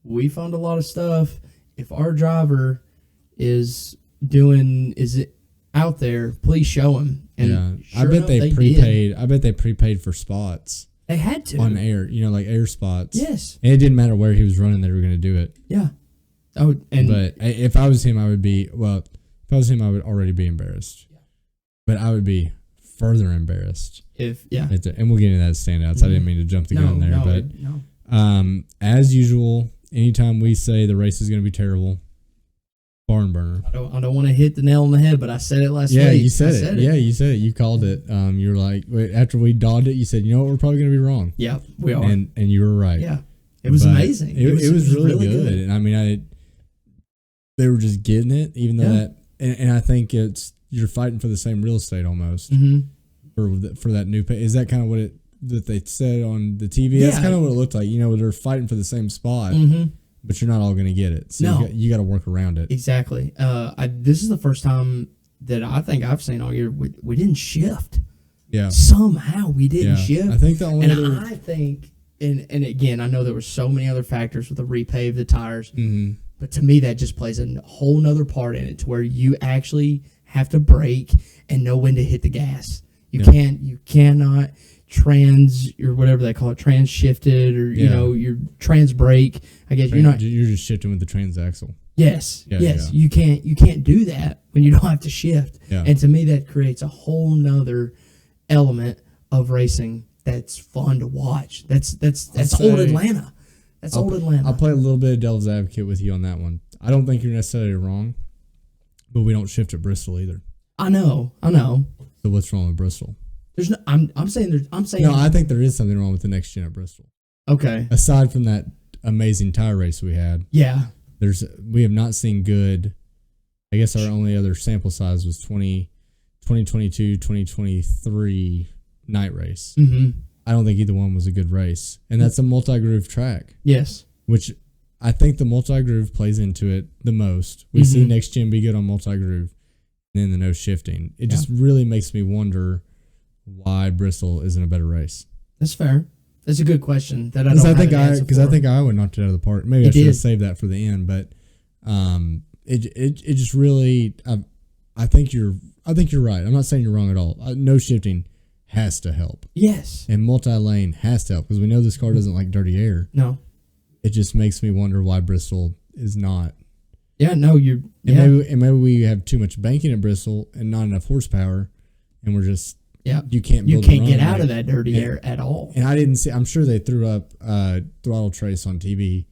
we found a lot of stuff. If our driver is it out there, please show him. And I bet they prepaid. I bet they prepaid for spots. They had to on air, like air spots. Yes, and it didn't matter where he was running; they were going to do it. Yeah, but if I was him, I would be. Well, if I was him, I would already be embarrassed. Yeah. But I would be further embarrassed and we'll get into that standouts. Mm-hmm. I didn't mean to jump the gun there, but as usual, anytime we say the race is going to be terrible. Barn burner. I don't want to hit the nail on the head, but I said it last week. Yeah, you said it. Yeah, you said it. You called it. You were like, after we dogged it, you said, you know what, we're probably going to be wrong. Yeah, we are. And you were right. Yeah, it was amazing. It was really good. And I mean, they were just getting it, even though and I think you're fighting for the same real estate almost for that new pay. Is that kind of that they said on the TV. That's kind of what it looked like. You know, they're fighting for the same spot, but you're not all going to get it. So you got to work around it. Exactly. This is the first time that I think I've seen all year we didn't shift. Yeah. Somehow we didn't shift. I think the only I think, and again, I know there were so many other factors with the repave, the tires, but to me that just plays a whole nother part in it to where you actually have to brake and know when to hit the gas. You cannot or whatever they call it, trans shifted, or you know, your trans brake. I guess you're just shifting with the transaxle. Yes. You can't do that when you don't have to shift. Yeah. And to me that creates a whole nother element of racing that's fun to watch. That's old Atlanta. That's old Atlanta. I'll play a little bit of devil's advocate with you on that one. I don't think you're necessarily wrong, but we don't shift at Bristol either. I know. So what's wrong with Bristol? There's no. I'm saying. No, I think there is something wrong with the next gen at Bristol. Okay. Aside from that amazing tire race we had. Yeah. We have not seen good. I guess our only other sample size was 2022, 2023 night race. I don't think either one was a good race. And that's a multi-groove track. Yes. Which I think the multi-groove plays into it the most. We see next gen be good on multi-groove, and then the no shifting. It just really makes me wonder why Bristol isn't a better race. That's fair. That's a good question that I don't have an answer for. Because I think Iowa knocked it out of the park. Maybe I should have saved that for the end, but it just really I think you're right. I'm not saying you're wrong at all. No shifting has to help. Yes. And multi-lane has to help because we know this car doesn't like dirty air. No. It just makes me wonder why Bristol is not. Yeah, no, you're. Maybe we have too much banking at Bristol and not enough horsepower, and we're just. Yeah. You can't get out of that dirty air at all. And I didn't see. I'm sure they threw up throttle trace on TV.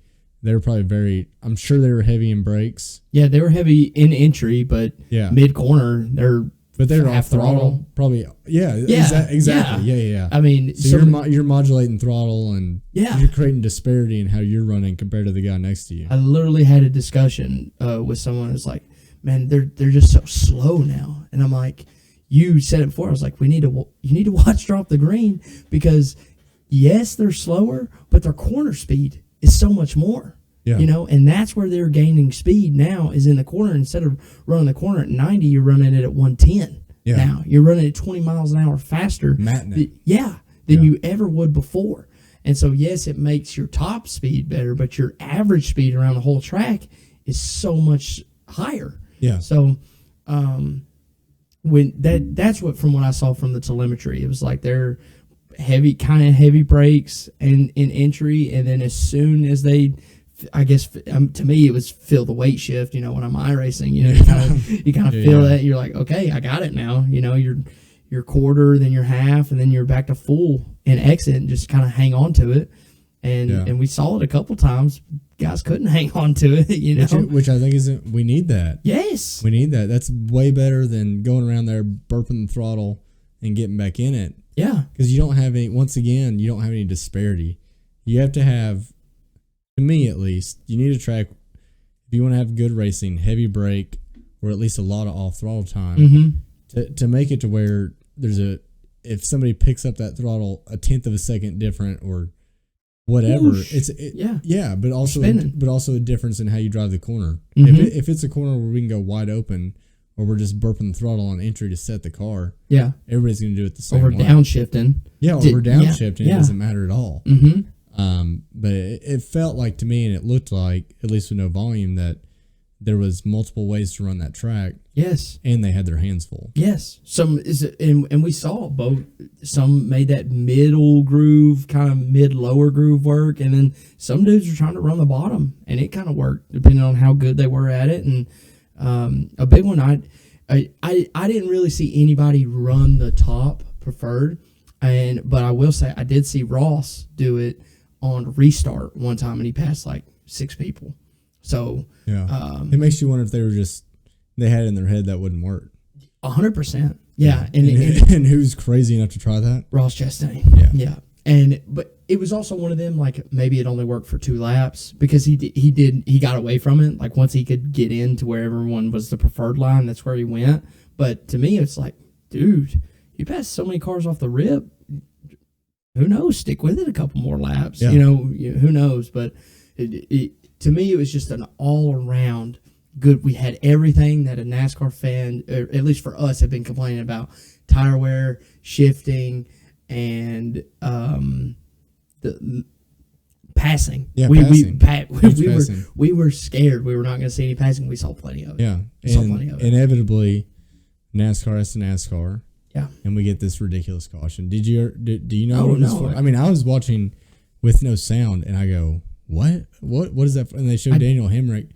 They were probably I'm sure they were heavy in brakes. Yeah, they were heavy in entry, but mid corner they're off throttle. Probably. Yeah. Exactly. Yeah. I mean, so you're modulating throttle and you're creating disparity in how you're running compared to the guy next to you. I literally had a discussion with someone who's like, "Man, they're just so slow now," and I'm like. You said it before. I was like, you need to watch Drop the Green because, yes, they're slower, but their corner speed is so much more. Yeah. You know, and that's where they're gaining speed now is in the corner. Instead of running the corner at 90, you're running it at 110. Yeah. Now you're running at 20 miles an hour faster. Than you ever would before. And so, yes, it makes your top speed better, but your average speed around the whole track is so much higher. Yeah. So, that's what from what I saw from the telemetry, it was like they're heavy brakes and in entry, and then as soon as they, I guess to me it was feel the weight shift. You know, when I'm iRacing, you know, you kind of feel that you're like, okay, I got it now. You know, you're quarter, then you're half, and then you're back to full in exit, and just kind of hang on to it. And we saw it a couple times. Guys couldn't hang on to it, you know. Which I think we need that. Yes. We need that. That's way better than going around there burping the throttle and getting back in it. Yeah. Because you don't have you don't have any disparity. You have to have, to me at least, you need a track, if you want to have good racing, heavy brake, or at least a lot of off throttle time, to make it to where if somebody picks up that throttle a tenth of a second different or whatever, but also a difference in how you drive the corner. If it's a corner where we can go wide open, or we're just burping the throttle on entry to set the car, everybody's going to do it the same way. Or downshifting. Yeah, or we're downshifting. It doesn't matter at all. But it felt like to me, and it looked like, at least with no volume, that there was multiple ways to run that track. Yes. And they had their hands full. Yes. And we saw both. Some made that middle groove, kind of mid-lower groove work, and then some dudes were trying to run the bottom, and it kind of worked, depending on how good they were at it. And a big one, I didn't really see anybody run the top preferred, but I will say I did see Ross do it on restart one time, and he passed like 6 people. So it makes you wonder if they had it in their head that wouldn't work. 100%. Yeah. And who's crazy enough to try that? Ross Chastain. Yeah. But it was also one of them, like, maybe it only worked for 2 laps because he got away from it. Like, once he could get into where everyone was the preferred line, that's where he went. But to me, it's like, dude, you passed so many cars off the rip. who knows? Stick with it a couple more laps. Yeah. Who knows? But to me, it was just an all-around good. We had everything that a NASCAR fan, or at least for us, have been complaining about: tire wear, shifting, and the passing. Yeah, passing. We were scared. We were not going to see any passing. We saw plenty of it. Yeah, inevitably, NASCAR has to NASCAR. Yeah, and we get this ridiculous caution. Do you know? Oh, what it was no. for? I mean, I was watching with no sound, and I go, "What is that?" And they showed Daniel Hemrick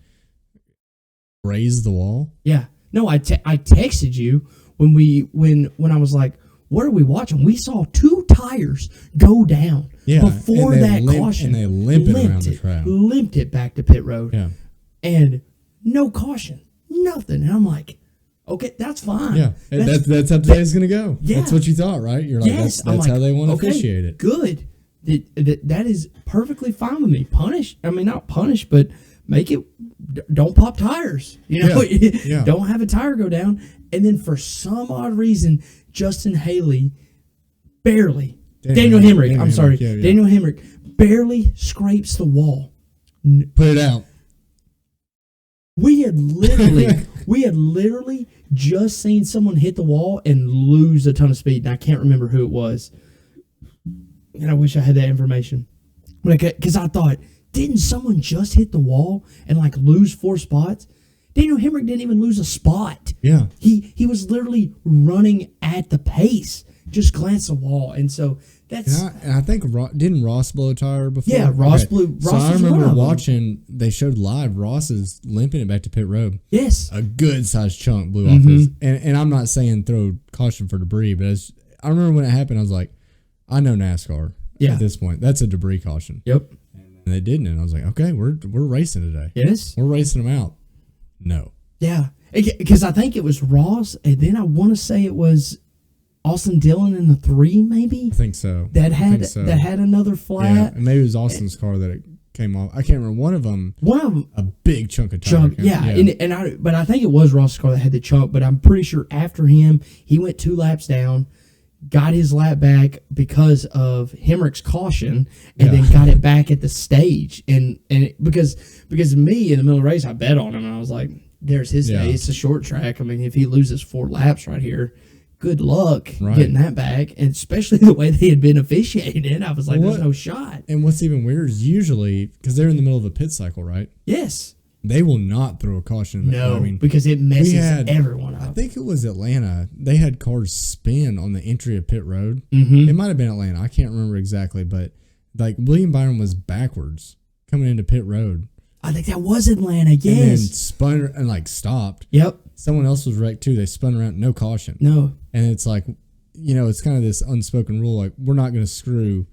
raise the wall. Yeah, no, I texted you when I was like, "What are we watching?" We saw 2 tires go down before that caution, and they limped around the track, limped it back to pit road. Yeah, and no caution, nothing. And I'm like, okay, that's fine. Yeah, that's how today's gonna go. Yeah. That's what you thought, right? You're like, yes, that's how they want to officiate it. Good. That is perfectly fine with me. Not punish, but make it. Don't pop tires. Yeah. Don't have a tire go down. And then for some odd reason, Justin Haley barely. Daniel Hemrick. Daniel Hemrick barely scrapes the wall. Put it out. We had literally just seen someone hit the wall and lose a ton of speed, and I can't remember who it was. And I wish I had that information, because I thought, didn't someone just hit the wall and lose 4 spots? Daniel Hemrick didn't even lose a spot. Yeah, he was literally running at the pace, just glanced the wall, and so that's. And I think didn't Ross blow a tire before? Yeah, Ross blew. So I remember watching. They showed live. Ross is limping it back to pit road. Yes, a good sized chunk blew off his. And I'm not saying throw caution for debris, but I remember when it happened, I was like, I know NASCAR. Yeah. At this point, that's a debris caution. Yep. And they didn't, and I was like, okay, we're racing today. Yes, we're racing them out. No. Yeah, because I think it was Ross, and then I want to say it was Austin Dillon in the 3, maybe. I think so. That had another flat. Yeah, and maybe it was Austin's car that it came off. I can't remember. One of them, a big chunk of tire. But I think it was Ross's car that had the chunk. But I'm pretty sure after him, he went 2 laps down, got his lap back because of Hemrick's caution, and then got it back at the stage. And because me in the middle of the race, I bet on him, and I was like, there's his day. It's a short track. I mean, if he loses 4 laps right here, good luck getting that back. And especially the way they had been officiating it, I was like, there's no shot. And what's even weird is usually, because they're in the middle of a pit cycle, right? Yes. They will not throw a caution. No, because it messes everyone up. I think it was Atlanta. They had cars spin on the entry of pit road. Mm-hmm. It might have been Atlanta. I can't remember exactly, but William Byron was backwards coming into pit road. I think that was Atlanta, yes. And then spun and stopped. Yep. Someone else was wrecked too. They spun around, no caution. No. And it's it's kind of this unspoken rule, we're not going to screw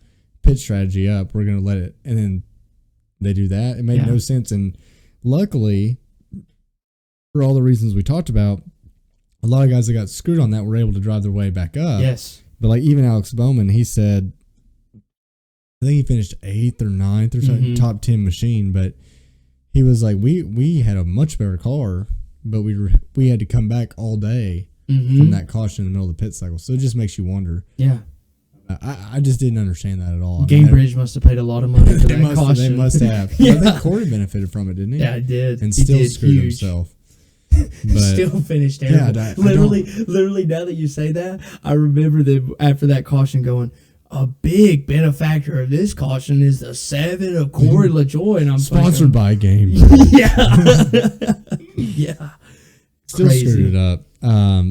pit strategy up. We're going to let it. And then they do that. It made no sense. And luckily, for all the reasons we talked about, a lot of guys that got screwed on that were able to drive their way back up. Yes. But even Alex Bowman, he said, I think he finished 8th or 9th or something, top 10 machine, but he was like, we had a much better car, but we had to come back all day from that caution in the middle of the pit cycle. So it just makes you wonder. Yeah. I just didn't understand that at all. Gamebridge must have paid a lot of money for that caution. They must have. Yeah. I think Corey benefited from it, didn't he? Yeah, he did. And still screwed himself. But still finished terrible. Yeah, literally, now that you say that, I remember them after that caution going, a big benefactor of this caution is the 7 of Corey LaJoy, and I'm sponsored by Game. Yeah. Yeah. Still screwed it up.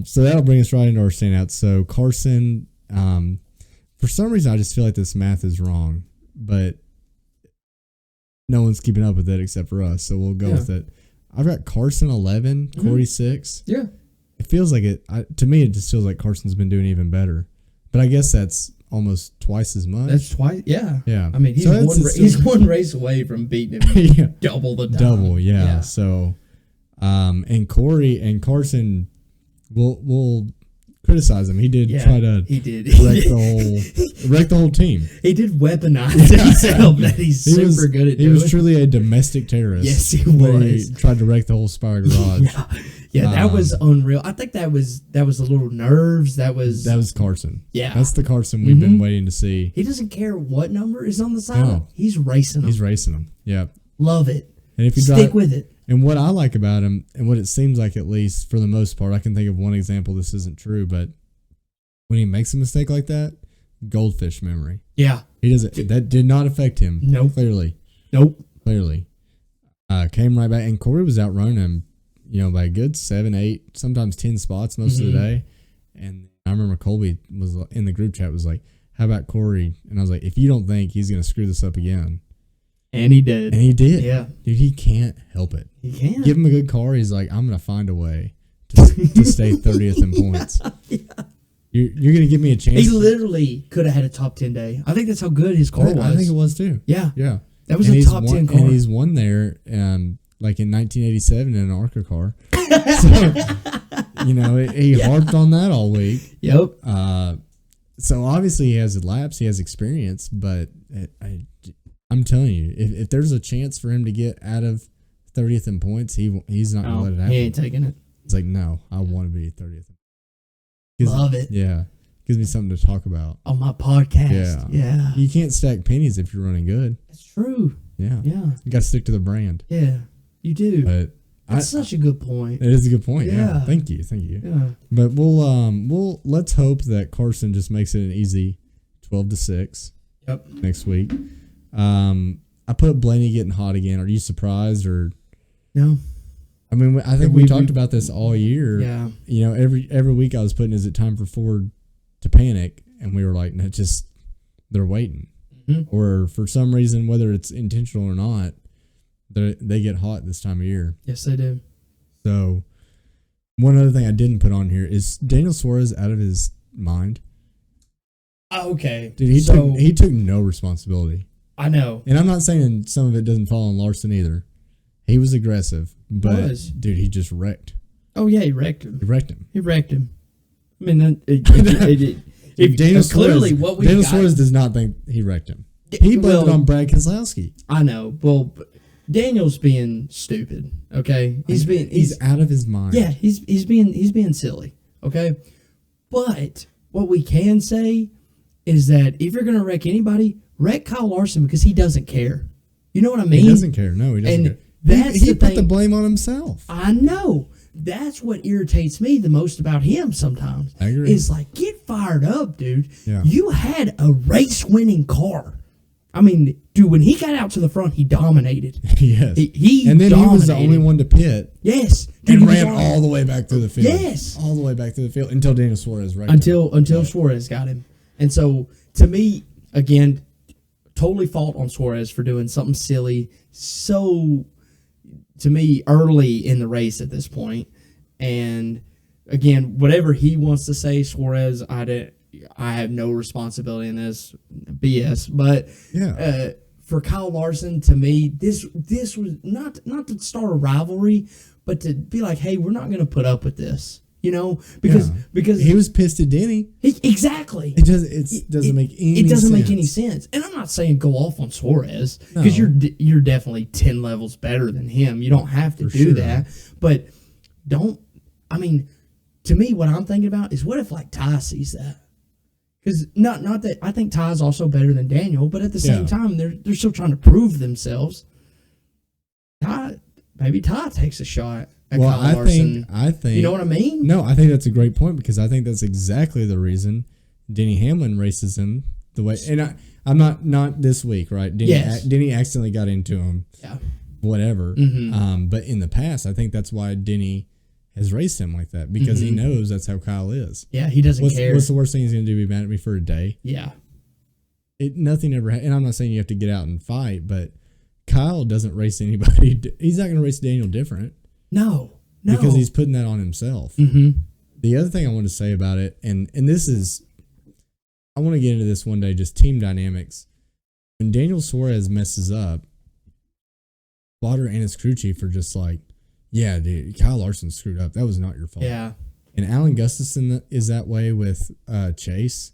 So that'll bring us right into our standouts. So Carson, for some reason, I just feel like this math is wrong, but no one's keeping up with it except for us, so we'll go with it. I've got Carson 11, Corey 6. Yeah. It feels like it. To me, it just feels like Carson's been doing even better. But I guess that's almost twice as much. That's twice. Yeah. Yeah. I mean, he's one race away from beating him double the time. Double, yeah. So, and Corey and Carson, we'll criticize him. He did try to wreck the whole team. He did weaponize himself that he's super good at doing. He was truly a domestic terrorist. Yes, he was. He tried to wreck the whole Spire garage. Yeah, that was unreal. I think that was a little nerves. That was Carson. Yeah. That's the Carson we've been waiting to see. He doesn't care what number is on the side. No. He's racing them. He's racing them. Yeah. Love it. And if you Stick with it. And what I like about him, and what it seems like at least for the most part, I can think of one example. This isn't true, but when he makes a mistake like that, goldfish memory. Yeah. He doesn't. That did not affect him. Nope. Clearly. Nope. Clearly. Came right back, and Corey was outrunning him, by a good 7, 8, sometimes 10 spots most of the day. And I remember Colby was in the group chat was like, "How about Corey?" And I was like, "If you don't think he's going to screw this up again." And he did. And he did. Yeah. Dude, he can't help it. He can't. Give him a good car. He's like, "I'm going to find a way to stay 30th in points." Yeah. You're going to give me a chance. He literally could have had a top 10 day. I think that's how good his car was. I think it was too. Yeah. Yeah. That was a top 10 car. And he's won there, like in 1987 in an ARCA car. So, he harped on that all week. Yep. So obviously he has laps, he has experience, but I'm telling you, if there's a chance for him to get out of 30th in points, he's not going to let it happen. He ain't taking it. It's like, no, I want to be 30th. Love it. Yeah. Gives me something to talk about. On my podcast. Yeah. You can't stack pennies if you're running good. That's true. Yeah. Yeah. You got to stick to the brand. Yeah. You do. But that's such a good point. It is a good point. Yeah. Yeah. Thank you. Yeah. But we'll let's hope that Carson just makes it an easy 12-6. Yep. Next week. I put Blaney getting hot again. Are you surprised or no? I mean, I think we talked about this all year. Yeah. Every week I was putting, is it time for Ford to panic? And we were like, no, just they're waiting. Mm-hmm. Or for some reason, whether it's intentional or not, they get hot this time of year. Yes, they do. So, one other thing I didn't put on here is Daniel Suarez out of his mind. Okay. Dude, he took no responsibility. I know. And I'm not saying some of it doesn't fall on Larson either. He was aggressive, but dude, he just wrecked. Oh yeah, he wrecked him. He wrecked him. I mean, Daniel clearly Suarez, what we Daniel Suarez does not think he wrecked him. He blamed it on Brad Keselowski. I know. Well, Daniel's being stupid. Okay, he's out of his mind. Yeah, he's being silly. Okay, but what we can say is that if you're gonna wreck anybody, wreck Kyle Larson because he doesn't care. You know what I mean? He doesn't care. No, he doesn't care. He put the blame on himself. I know. That's what irritates me the most about him sometimes. I agree. Is like, get fired up, dude. Yeah. You had a race-winning car. I mean, dude, when he got out to the front, he dominated. Yes. He and then dominated. he was the only one to pit. Yes. Dude, and ran all the way back through the field. Yes. All the way back through the field until Daniel Suarez wrecked him. Until Suarez got him. And so, to me, again, totally fault on Suarez for doing something silly so, to me, early in the race at this point. And again, whatever he wants to say, Suarez, I have no responsibility in this BS. But for Kyle Larson, to me, this was not to start a rivalry, but to be like, hey, we're not going to put up with this. Because he was pissed at Denny. Exactly. It doesn't make any sense. It doesn't make any sense. And I'm not saying go off on Suarez because you're definitely 10 levels better than him. You don't have to do that. But to me, what I'm thinking about is what if like Ty sees that? Because not that I think Ty's also better than Daniel, but at the same time, they're still trying to prove themselves. Maybe Ty takes a shot. I think you know what I mean? No, I think that's a great point because I think that's exactly the reason Denny Hamlin races him the way. And I'm not this week, right? Denny accidentally got into him. Yeah. Whatever. Mm-hmm. But in the past, I think that's why Denny has raced him like that because he knows that's how Kyle is. Yeah, he doesn't care. What's the worst thing he's going to do? Be mad at me for a day? Yeah. Nothing ever. And I'm not saying you have to get out and fight, but Kyle doesn't race anybody. He's not going to race Daniel different. No. Because he's putting that on himself. Mm-hmm. The other thing I want to say about it, and this is, I want to get into this one day, just team dynamics. When Daniel Suarez messes up, Slaughter and his crew chief are just like, yeah, dude, Kyle Larson screwed up. That was not your fault. Yeah. And Alan Gustafson is that way with Chase.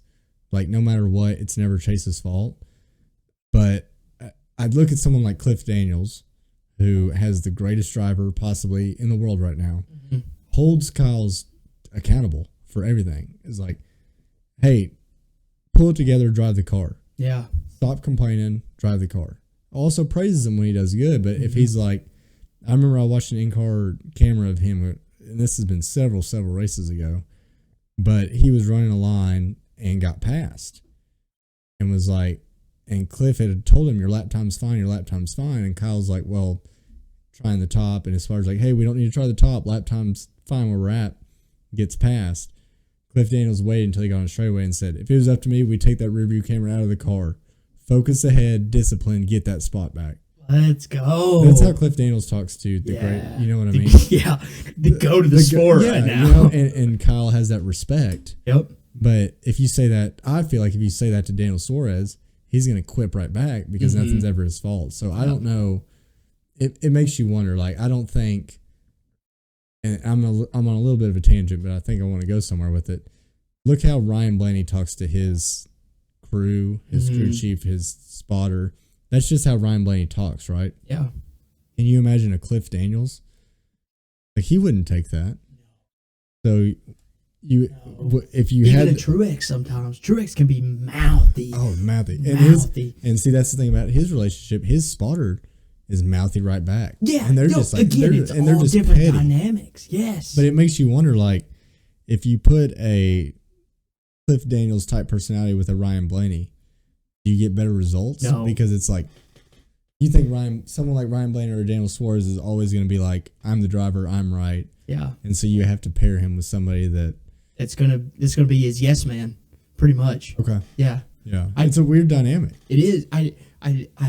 Like, no matter what, it's never Chase's fault. But I'd look at someone like Cliff Daniels, who has the greatest driver possibly in the world right now, holds Kyle's accountable for everything. It's like, hey, pull it together, drive the car. Yeah. Stop complaining, drive the car. Also praises him when he does good, but if he's like, I remember I watched an in-car camera of him, and this has been several races ago, but he was running a line and got passed and was like, and Cliff had told him, your lap time's fine, and Kyle's like, well, trying the top, and his spotter's like, hey, we don't need to try the top, lap time's fine where we're at, gets passed. Cliff Daniels waited until he got on the straightaway and said, if it was up to me, we'd take that rear view camera out of the car, focus ahead, discipline, get that spot back. Let's go. That's how Cliff Daniels talks to the great, you know what I mean? Yeah, the go to the sport right now. You know, and Kyle has that respect. Yep. But if you say that, I feel like if you say that to Daniel Suarez, he's going to quip right back because nothing's ever his fault. So I don't know. It makes you wonder. Like, I don't think, and I'm on a little bit of a tangent, but I think I want to go somewhere with it. Look how Ryan Blaney talks to his crew, his crew chief, his spotter. That's just how Ryan Blaney talks, right? Yeah. Can you imagine a Cliff Daniels? Like, he wouldn't take that. So if you even had a Truex, sometimes Truex can be mouthy. Oh, mouthy. And see, that's the thing about his relationship. His spotter is mouthy right back. Yeah, and they're just like again, it's all just different petty dynamics. Yes, but it makes you wonder, like, if you put a Cliff Daniels type personality with a Ryan Blaney, do you get better results? No, because it's like, you think someone like Ryan Blaney or Daniel Suarez is always going to be like, I'm the driver, I'm right. Yeah, and so you have to pair him with somebody it's gonna be his yes man, pretty much. Okay. Yeah. Yeah. It's a weird dynamic. It is. I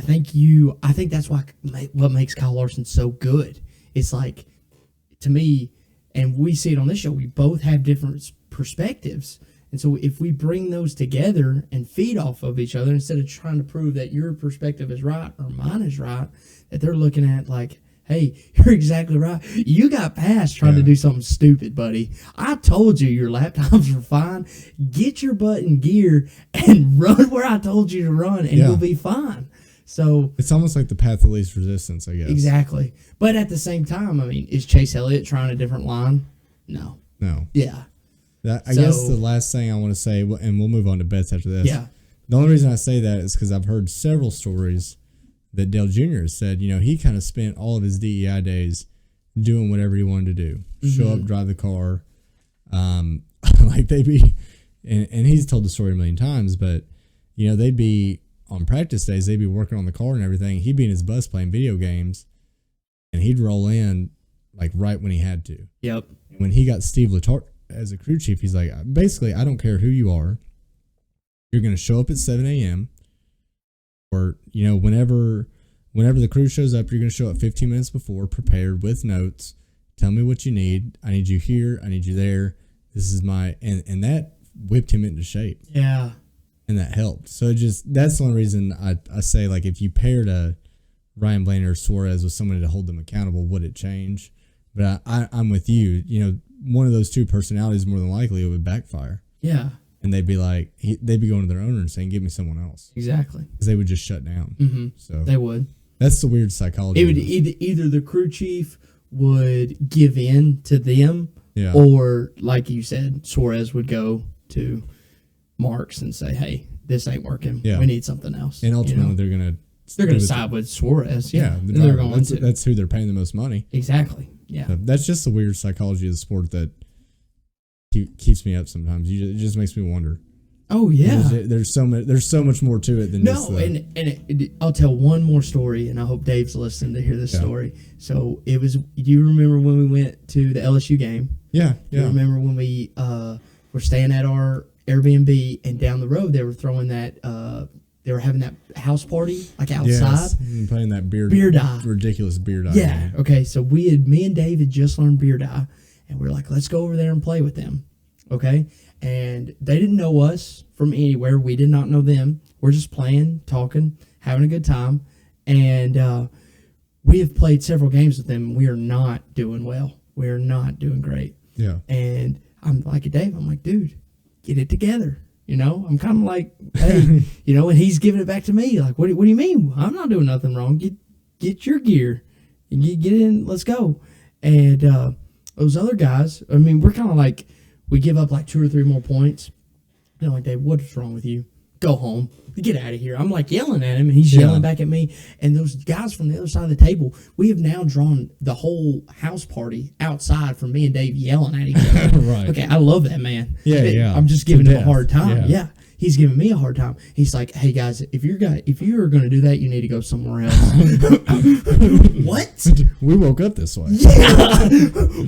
think that's what makes Kyle Larson so good. It's like, to me, and we see it on this show, we both have different perspectives. And so if we bring those together and feed off of each other, instead of trying to prove that your perspective is right or mine is right, that they're looking at like, hey, you're exactly right. You got passed trying to do something stupid, buddy. I told you your lap times were fine. Get your butt in gear and run where I told you to run, and you'll be fine. So it's almost like the path of least resistance, I guess. Exactly. But at the same time, I mean, is Chase Elliott trying a different line? No. Yeah. I guess the last thing I want to say, and we'll move on to bets after this. Yeah. The only reason I say that is because I've heard several stories that Dale Jr. has said, he kind of spent all of his DEI days doing whatever he wanted to do. Show up, drive the car. Like they'd be, and he's told the story a million times, but, they'd be on practice days, they'd be working on the car and everything. He'd be in his bus playing video games, and he'd roll in like right when he had to. Yep. When he got Steve Letarte as a crew chief, he's like, basically, I don't care who you are. You're going to show up at 7 a.m. Or, whenever the crew shows up, you're going to show up 15 minutes before, prepared with notes. Tell me what you need. I need you here. I need you there. This is and that whipped him into shape. Yeah. And that helped. So that's the only reason I say, like, if you paired a Ryan Blaney or Suarez with somebody to hold them accountable, would it change? But I'm with you. One of those two personalities, more than likely, it would backfire. Yeah. And they'd be like, they'd be going to their owner and saying, give me someone else. Exactly. Because they would just shut down. Mm-hmm. So they would. That's the weird psychology. It would either the crew chief would give in to them, yeah, or, like you said, Suarez would go to Marks and say, hey, this ain't working. Yeah. We need something else. And ultimately, they're going to side with Suarez. Yeah. They're going to. That's who they're paying the most money. Exactly. Yeah. So that's just the weird psychology of the sport that keeps me up sometimes. It just makes me wonder. Oh yeah, there's so much more to it than just I'll tell one more story, and I hope Dave's listening to hear this story. So it was. Do you remember when we went to the LSU game? Yeah. Do you remember when we were staying at our Airbnb, and down the road they were throwing that. They were having that house party like outside, playing that beer dye, ridiculous beer dye. Yeah. Game. Okay. So me and Dave had just learned beer dye, and we were like, let's go over there and play with them. Okay. And they didn't know us from anywhere. We did not know them. We're just playing, talking, having a good time. And we have played several games with them. We are not doing well. We are not doing great. Yeah. And I'm like, Dave, dude, get it together. I'm kind of like, hey, and he's giving it back to me. Like, what do you mean? I'm not doing nothing wrong. Get your gear. Get in. Let's go. And those other guys, I mean, we're kind of like, we give up like 2 or 3 more points. They're like, Dave, what's wrong with you? Go home. Get out of here. I'm like yelling at him, and he's yelling back at me. And those guys from the other side of the table, we have now drawn the whole house party outside from me and Dave yelling at each other. Right. Okay, I love that man. Yeah. I'm just giving him a hard time. Yeah. Yeah. He's giving me a hard time. He's like, "Hey guys, if you're going to do that, you need to go somewhere else." What? We woke up this way. Yeah,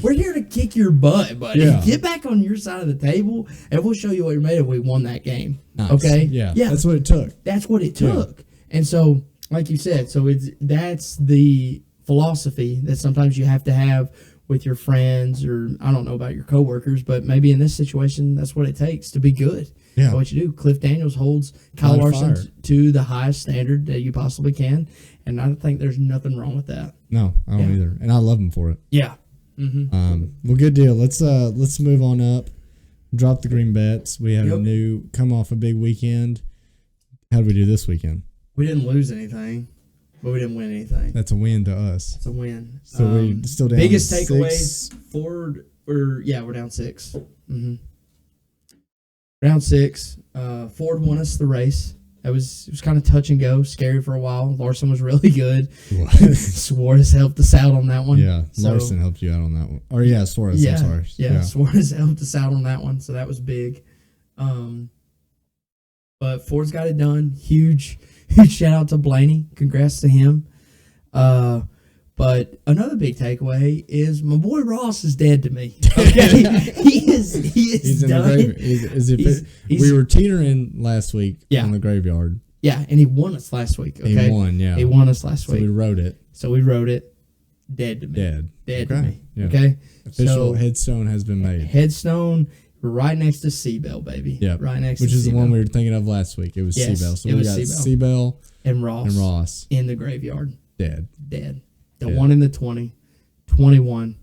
we're here to kick your butt, buddy. Yeah. Get back on your side of the table, and we'll show you what you're made of. We won that game. Nice. Okay. Yeah. That's what it took. That's what it took. And so, like you said, that's the philosophy that sometimes you have to have with your friends, or I don't know about your coworkers, but maybe in this situation, that's what it takes to be good. Yeah. That's what you do. Cliff Daniels holds Kyle Larson to the highest standard that you possibly can, and I think there's nothing wrong with that. No, I don't either, and I love him for it. Yeah. Mm-hmm. Well, good deal. Let's move on up. Drop the green bets. We have come off a big weekend. How did we do this weekend? We didn't lose anything, but we didn't win anything. That's a win to us. It's a win. So we still down biggest 6. takeaways. Ford, we're down 6. Mm-hmm. Round 6. Ford won us the race. It was kind of touch and go, scary for a while. Larson was really good. Suarez helped us out on that one. Yeah, Larson helped you out on that one. Or Suarez. Yeah, I'm sorry. Yeah, Suarez helped us out on that one, so that was big. But Ford's got it done. Huge shout out to Blaney. Congrats to him. But another big takeaway is my boy Ross is dead to me. Okay, he is He's done. in the graveyard. We were teetering last week on the graveyard. Yeah, and he won us last week. Okay? He won. Yeah, he won us last week. So we wrote it. Dead to me. Dead okay. to me. Yeah. Okay. Official headstone has been made. Headstone right next to Seabell, baby. Yeah. Right next Which to is Seabell. the one we were thinking of last week. It was Seabell. So we got Seabell and Ross in the graveyard. Dead. The one in the 20, 21.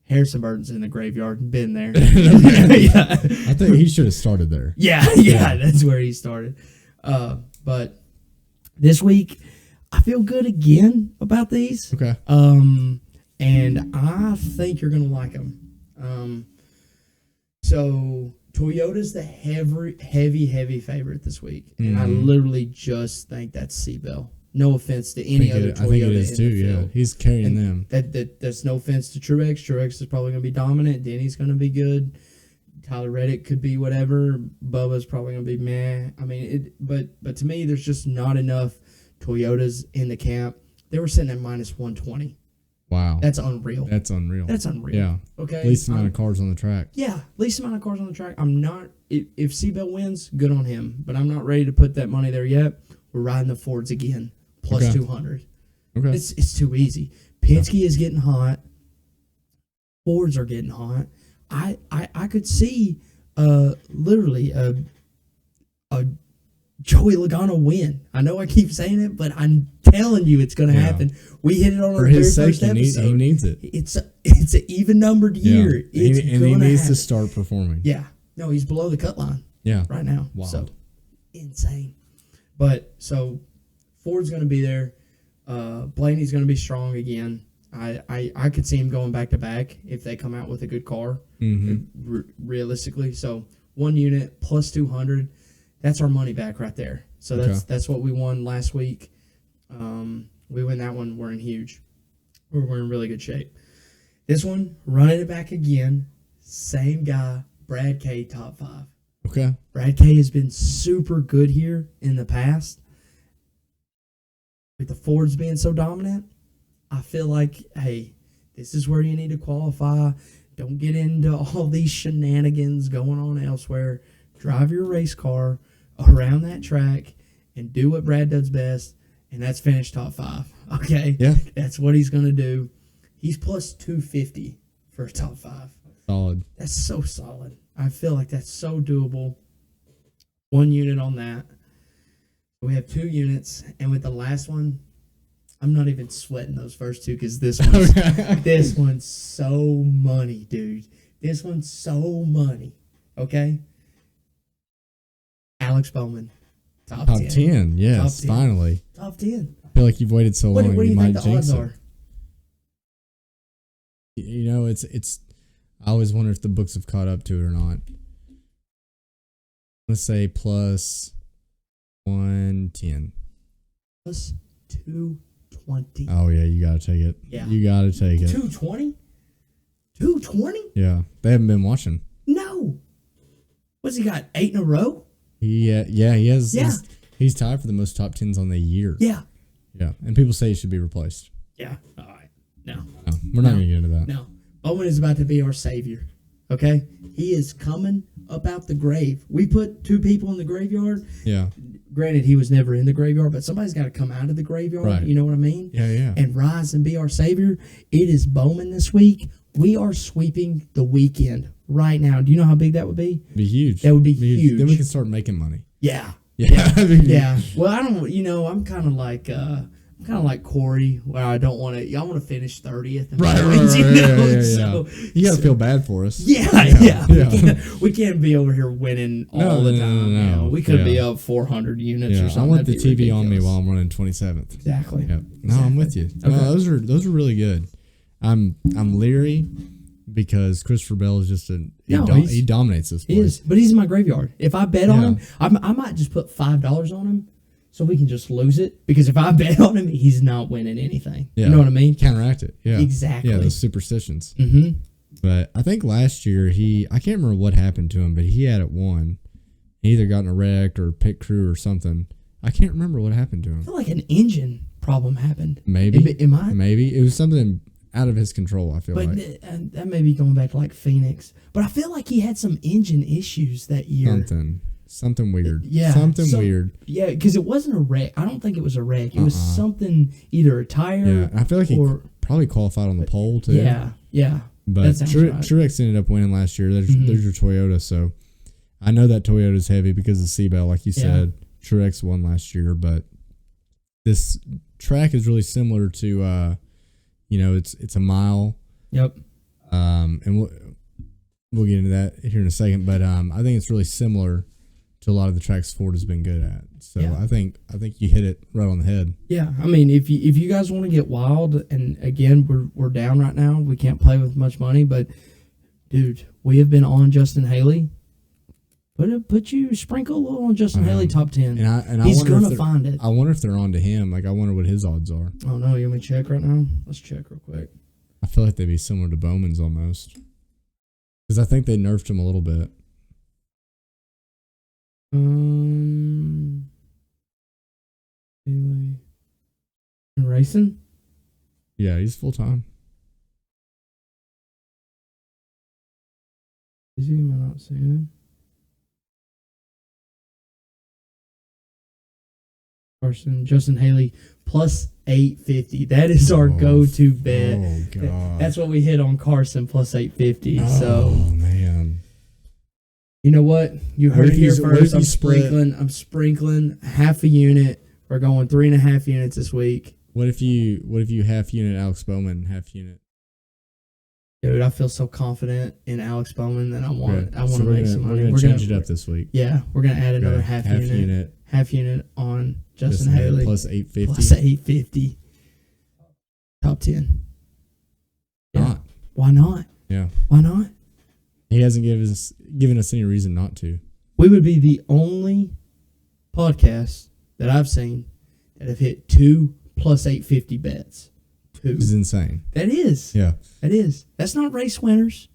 Harrison Burton's in the graveyard. Been there. I think he should have started there. Yeah, that's where he started. But this week, I feel good again about these. Okay. And I think you're gonna like them. So Toyota's the heavy favorite this week, and I literally just think that's Seabell. No offense to any other Toyota. I think it is too. in the Yeah, field. he's carrying them. That's no offense to Truex. Truex is probably going to be dominant. Denny's going to be good. Tyler Reddick could be whatever. Bubba's probably going to be meh. I mean, but to me, there's just not enough Toyotas in the camp. They were sitting at minus 120. Wow, That's unreal. That's unreal. Yeah. Okay. Least amount of cars on the track. Yeah, least amount of cars on the track. I'm not. If Seabell wins, good on him. But I'm not ready to put that money there yet. We're riding the Fords again. Plus 200. Okay. It's too easy. Penske is getting hot. Fords are getting hot. I could see literally a Joey Logano win. I know I keep saying it, but I'm telling you it's going to happen. We hit it on our very first episode. He needs it. It's an even numbered year. Yeah. And he needs to start performing. Yeah. No, he's below the cut line. Yeah. Right now. Wild. So insane. But so Ford's going to be there. Blaney's going to be strong again. I could see him going back to back if they come out with a good car, realistically. So 1 unit plus 200, that's our money back right there. So that's what we won last week. We win that one, we're in huge. We're in really good shape. This one, running it back again, same guy, Brad K, top 5. Okay. Brad K has been super good here in the past. With the Fords being so dominant, I feel like, hey, this is where you need to qualify. Don't get into all these shenanigans going on elsewhere. Drive your race car around that track and do what Brad does best, and that's finish top 5. Okay? Yeah. That's what he's going to do. He's plus 250 for a top 5. Solid. That's so solid. I feel like that's so doable. 1 unit on that. We have 2 units, and with the last one, I'm not even sweating those first 2 because this one's so money, dude. This one's so money. Okay? Alex Bowman, top 10. 10, yes, Top 10. Finally. Top 10. I feel like you've waited so long. What do you think the odds are? You know, it's I always wonder if the books have caught up to it or not. Let's say plus 110. Plus 220. Oh yeah, you gotta take it. Yeah. You gotta take it. 220? 220? Yeah. They haven't been watching. No. What's he got? 8 in a row? He has. Yeah. He's tied for the most top 10s on the year. Yeah. Yeah. And people say he should be replaced. Yeah. All right. No. No, we're not gonna get into that. No. Bowman is about to be our savior. Okay? He is coming up out the grave. We put 2 people in the graveyard. Yeah. Granted, he was never in the graveyard, but somebody's got to come out of the graveyard. Right. You know what I mean? Yeah. And rise and be our savior. It is Bowman this week. We are sweeping the weekend right now. Do you know how big that would be? Be huge. That would be huge. Then we can start making money. Yeah. Yeah. Yeah. Well, I don't. I'm kind of like Corey, where I don't want to. I want to finish 30th. And Right. Yeah. So, You gotta feel bad for us. Yeah. We can't be over here winning all the time. No. You know? We could be up 400 units or I something. want the That'd be TV on me ridiculous. while I'm running 27th. Exactly. Yep. No, I'm with you. Okay. No, those are really good. I'm leery because Christopher Bell is just he dominates this place. He is, but he's in my graveyard. If I bet on Yeah. him, I might just put $5 on him so we can just lose it. Because if I bet on him, he's not winning anything. Yeah. You know what I mean? Counteract it. Yeah. Exactly. Yeah, those superstitions. Mm-hmm. But I think last year I can't remember what happened to him, but he had it won. He either got in a wreck or pit crew or something. I can't remember what happened to I him. feel like an engine problem happened. Maybe. Am I? Maybe. It was something out of his control, I feel But like. that may be going back to like Phoenix. But I feel like he had some engine issues that year. Something weird. Yeah. Something weird. Yeah, because it wasn't a wreck. I don't think it was a wreck. It was something, either a tire Yeah. I feel like he probably qualified on the pole, too. Yeah. But that sounds right. Truex ended up winning last year. There's your Toyota. So I know that Toyota's heavy because of Seabell, like you said. Truex won last year, but this track is really similar to, it's a mile. Yep. And we'll get into that here in a second. But I think it's really similar to a lot of the tracks Ford has been good at. So I think you hit it right on the head. Yeah, I mean, if you guys want to get wild, and again, we're down right now. We can't play with much money, but dude, we have been on Justin Haley. Sprinkle a little on Justin Haley top 10. And he's I wonder gonna find it. I wonder if they're on to him. Like, I wonder what his odds are. Oh no, you want me to check right now? Let's check real quick. I feel like they'd be similar to Bowman's almost, because I think they nerfed him a little bit. Haley racing. Yeah, he's full time. Is he? Am I not seeing him? Justin Haley plus 850. That is our go-to bet. Oh god, that's what we hit on Carson plus 850. Oh so man, you know what? You heard it here first. I'm sprinkling half a unit. We're going 3.5 units this week. What if you half unit Alex Bowman, half unit? Dude, I feel so confident in Alex Bowman that I want to so make some money. We're gonna change it up this week. Yeah, we're gonna add another half unit on Justin Haley plus 850. Plus 850. Top 10. Yeah. Why not? Yeah. Why not? He hasn't given us any reason not to. We would be the only podcast that I've seen that have hit 2 plus 850 bets. 2. This is insane. That is. Yeah. That is. That's not race winners.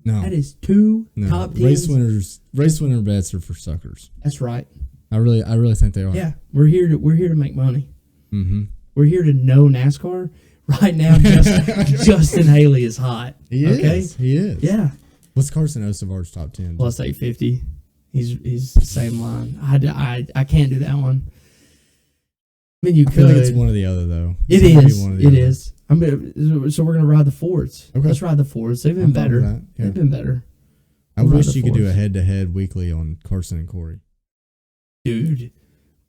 No. That is 2 top 10s. Race winner bets are for suckers. That's right. I really think they are. Yeah. We're here to make money. Mm-hmm. We're here to know NASCAR. Right now, Justin Haley is hot. He is. Yeah. What's Carson Osavar's top 10? Plus 850. He's the same line. I can't do that one. I mean, you could. I feel like it's one or the other, though. It is. So we're gonna ride the Fords. Okay. Let's ride the Fords. They've been better. Yeah. They've been better. I wish you could do a head-to-head weekly on Carson and Corey. Dude,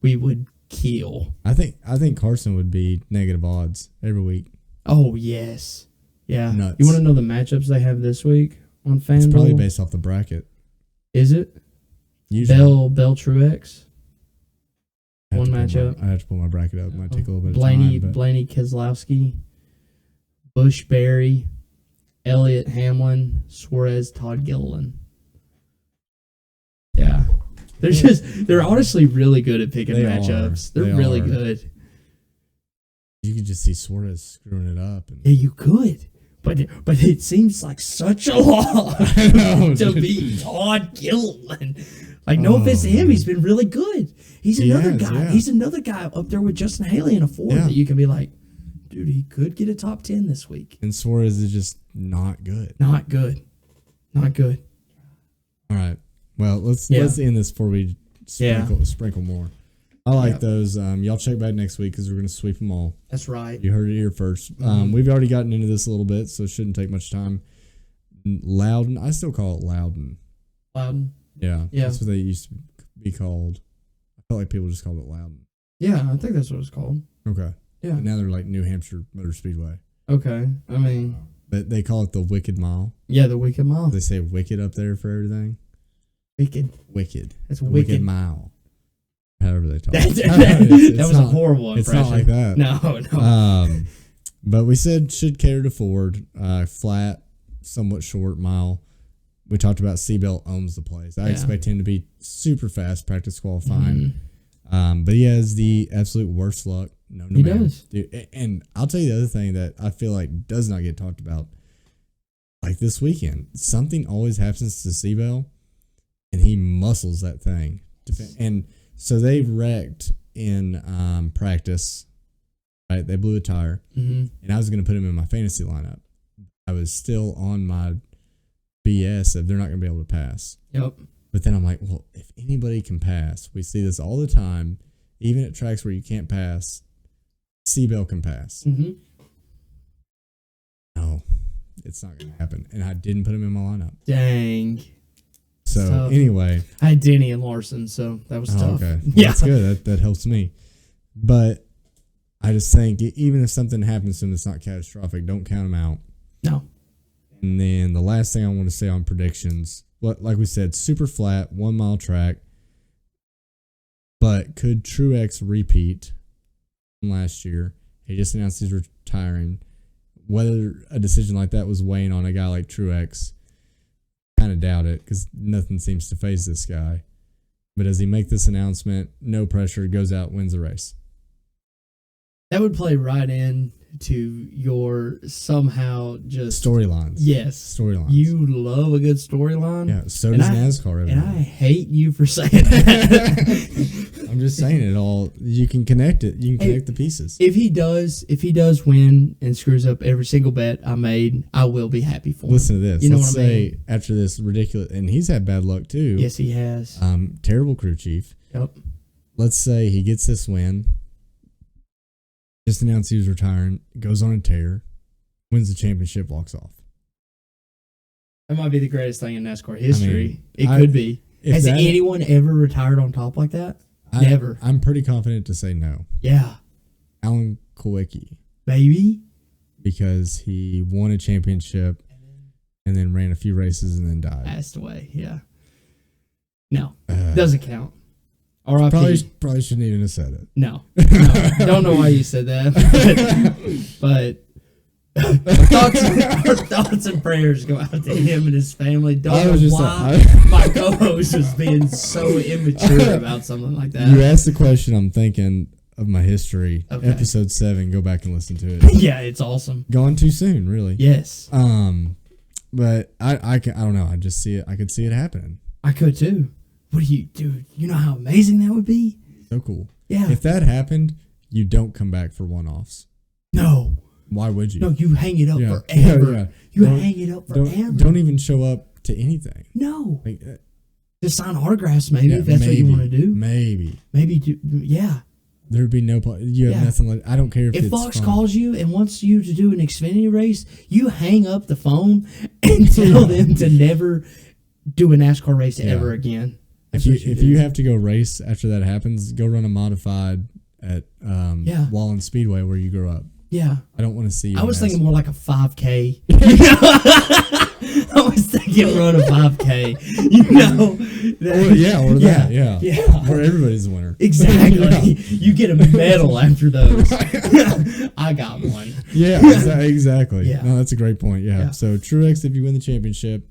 we would kill. I think Carson would be negative odds every week. Oh yes, yeah. Nuts. You want to know the matchups they have this week on FanDuel? It's probably based off the bracket. Is it? Usually. Bell Truex. One matchup. I have to pull my bracket up. It might take a little bit of Blaney time. Keselowski, Bush Berry, Elliott, Hamlin, Suarez, Todd Gilliland. Yeah. They're honestly really good at picking matchups. They're really good. You could just see Suarez screwing it up. Yeah, you could. But it seems like such a lot to be Todd Gilliland. Like, no offense to him, he's been really good. He's another guy. Yeah. He's another guy up there with Justin Haley in a Ford that you can be like, dude, he could get a top 10 this week. And Suarez is just not good. Not good. Not good. All right. Well, let's end this before we sprinkle more. I like those. Y'all check back next week because we're going to sweep them all. That's right. You heard it here first. We've already gotten into this a little bit, so it shouldn't take much time. Loudon. I still call it Loudon. Loudon? Yeah. That's what they used to be called. I felt like people just called it Loudon. Yeah, I think that's what it's called. Okay. Yeah. But now they're like New Hampshire Motor Speedway. Okay. I mean. But they call it the Wicked Mile. Yeah, the Wicked Mile. They say Wicked up there for everything. Wicked. That's Wicked Mile. However they talk. That was a horrible impression. It's not like that. No. But we said should cater to Ford. Flat, somewhat short mile. We talked about Seabelt owns the place. I expect him to be super fast practice qualifying. But he has the absolute worst luck. He does. Dude, and I'll tell you the other thing that I feel like does not get talked about. Like this weekend, something always happens to Seabelt, and he muscles that thing. And so they wrecked in practice. Right, they blew a tire, and I was going to put him in my fantasy lineup. I was still on my BS of they're not going to be able to pass. Yep. But then I'm like, well, if anybody can pass, we see this all the time, even at tracks where you can't pass, Seabelt can pass. No, it's not going to happen. And I didn't put him in my lineup. Dang. So anyway. I had Denny and Larson, so that was tough. Okay. Well, that's good. That helps me. But I just think even if something happens to him that's not catastrophic, don't count him out. No. And then the last thing I want to say on predictions, like we said, super flat, 1 mile track. But could Truex repeat from last year? He just announced he's retiring. Whether a decision like that was weighing on a guy like Truex, kind of doubt it because nothing seems to faze this guy. But does he make this announcement? No pressure, goes out, wins the race. That would play right in to your somehow just storylines. Yes, storylines. You love a good storyline. Yeah, so does NASCAR. And I hate you for saying that. I'm just saying it all. You can connect it. You can connect the pieces. If he does win and screws up every single bet I made, I will be happy for him. Listen to this. You know Let's what I mean? say after this ridiculous, and he's had bad luck too. Yes, he has. Terrible crew chief. Yep. Let's say he gets this win. Just announced he was retiring, goes on a tear, wins the championship, walks off. That might be the greatest thing in NASCAR history. It could be. Has anyone ever retired on top like that? Never. I'm pretty confident to say no. Yeah. Alan Kulwicki. Maybe. Because he won a championship and then ran a few races and then died. Passed away, yeah. No. Doesn't count. R.I.P. Probably shouldn't even have said it. No. Don't know why you said that. But our thoughts and prayers go out to him and his family. Don't know why my co-host was being so immature about something like that. You asked the question, I'm thinking of my history. Okay. Episode 7, go back and listen to it. Yeah, it's awesome. Gone too soon, really. Yes. But I don't know. I just see it. I could see it happening. I could too. What do you, dude? You know how amazing that would be? So cool. Yeah. If that happened, you don't come back for one-offs. No. Why would you? No, you hang it up forever. Yeah. You hang it up forever. Don't even show up to anything. No. Just sign autographs, maybe, if that's what you want to do. Maybe. Yeah. There'd be no point. You have nothing like. I don't care if Fox calls you and wants you to do an Xfinity race, you hang up the phone and tell them to never do a NASCAR race ever again. If you have to go race after that happens, go run a modified at Wallen Speedway where you grew up. Yeah. I don't want to see you. I was thinking more like a 5K. I was thinking can run a 5K. You know. Where everybody's a winner. Exactly. You get a medal after those. I got one. Yeah, exactly. Yeah. No, that's a great point. Yeah. So Truex, if you win the championship,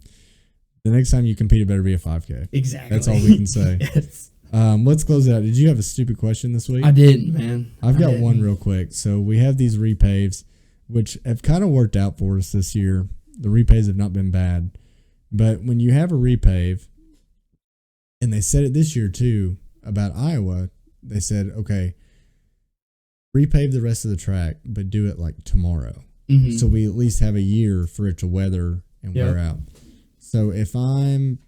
the next time you compete, it better be a 5K. Exactly. That's all we can say. Yes. Let's close it out. Did you have a stupid question this week? I didn't, man. I've got one real quick. So we have these repaves, which have kind of worked out for us this year. The repaves have not been bad. But when you have a repave, and they said it this year too about Iowa, they said, okay, repave the rest of the track, but do it like tomorrow. Mm-hmm. So we at least have a year for it to weather and wear out. So if I'm,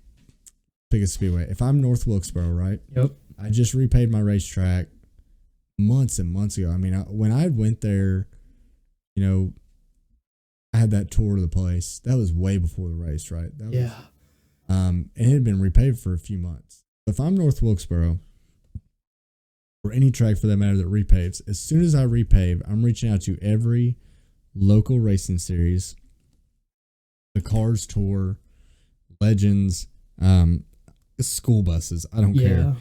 pick a speedway, if I'm North Wilkesboro, right? Yep. I just repaved my racetrack months and months ago. I mean, when I went there, you know, I had that tour of the place. That was way before the race, right? That was, and it had been repaved for a few months. If I'm North Wilkesboro, or any track for that matter that repaves, as soon as I repave, I'm reaching out to every local racing series, the Cars Tour, Legends, school buses. I don't care.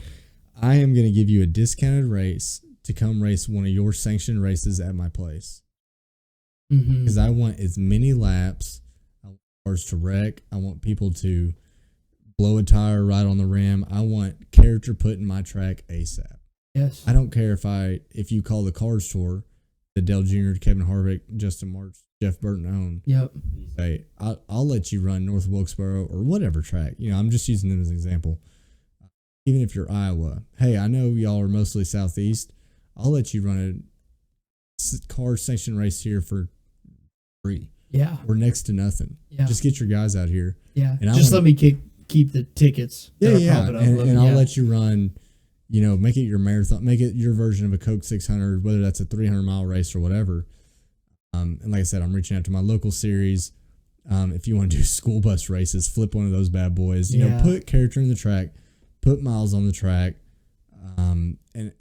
I am going to give you a discounted race to come race one of your sanctioned races at my place. Because I want as many laps. I want cars to wreck. I want people to blow a tire right on the rim. I want character put in my track ASAP. Yes. I don't care if you call the Cars Tour, the Dale Jr., Kevin Harvick, Justin Marks, Jeff Burton own. Yep. Say, I'll let you run North Wilkesboro or whatever track. You know, I'm just using them as an example. Even if you're Iowa, hey, I know y'all are mostly Southeast. I'll let you run a car sanction race here for free. Yeah. Or next to nothing. Yeah. Just get your guys out here. Yeah. And let me keep the tickets. Yeah. And I'll let you run, you know, make it your marathon, make it your version of a Coke 600, whether that's a 300-mile race or whatever. And like I said, I'm reaching out to my local series. If you want to do school bus races, flip one of those bad boys. You know, put character in the track, put miles on the track. And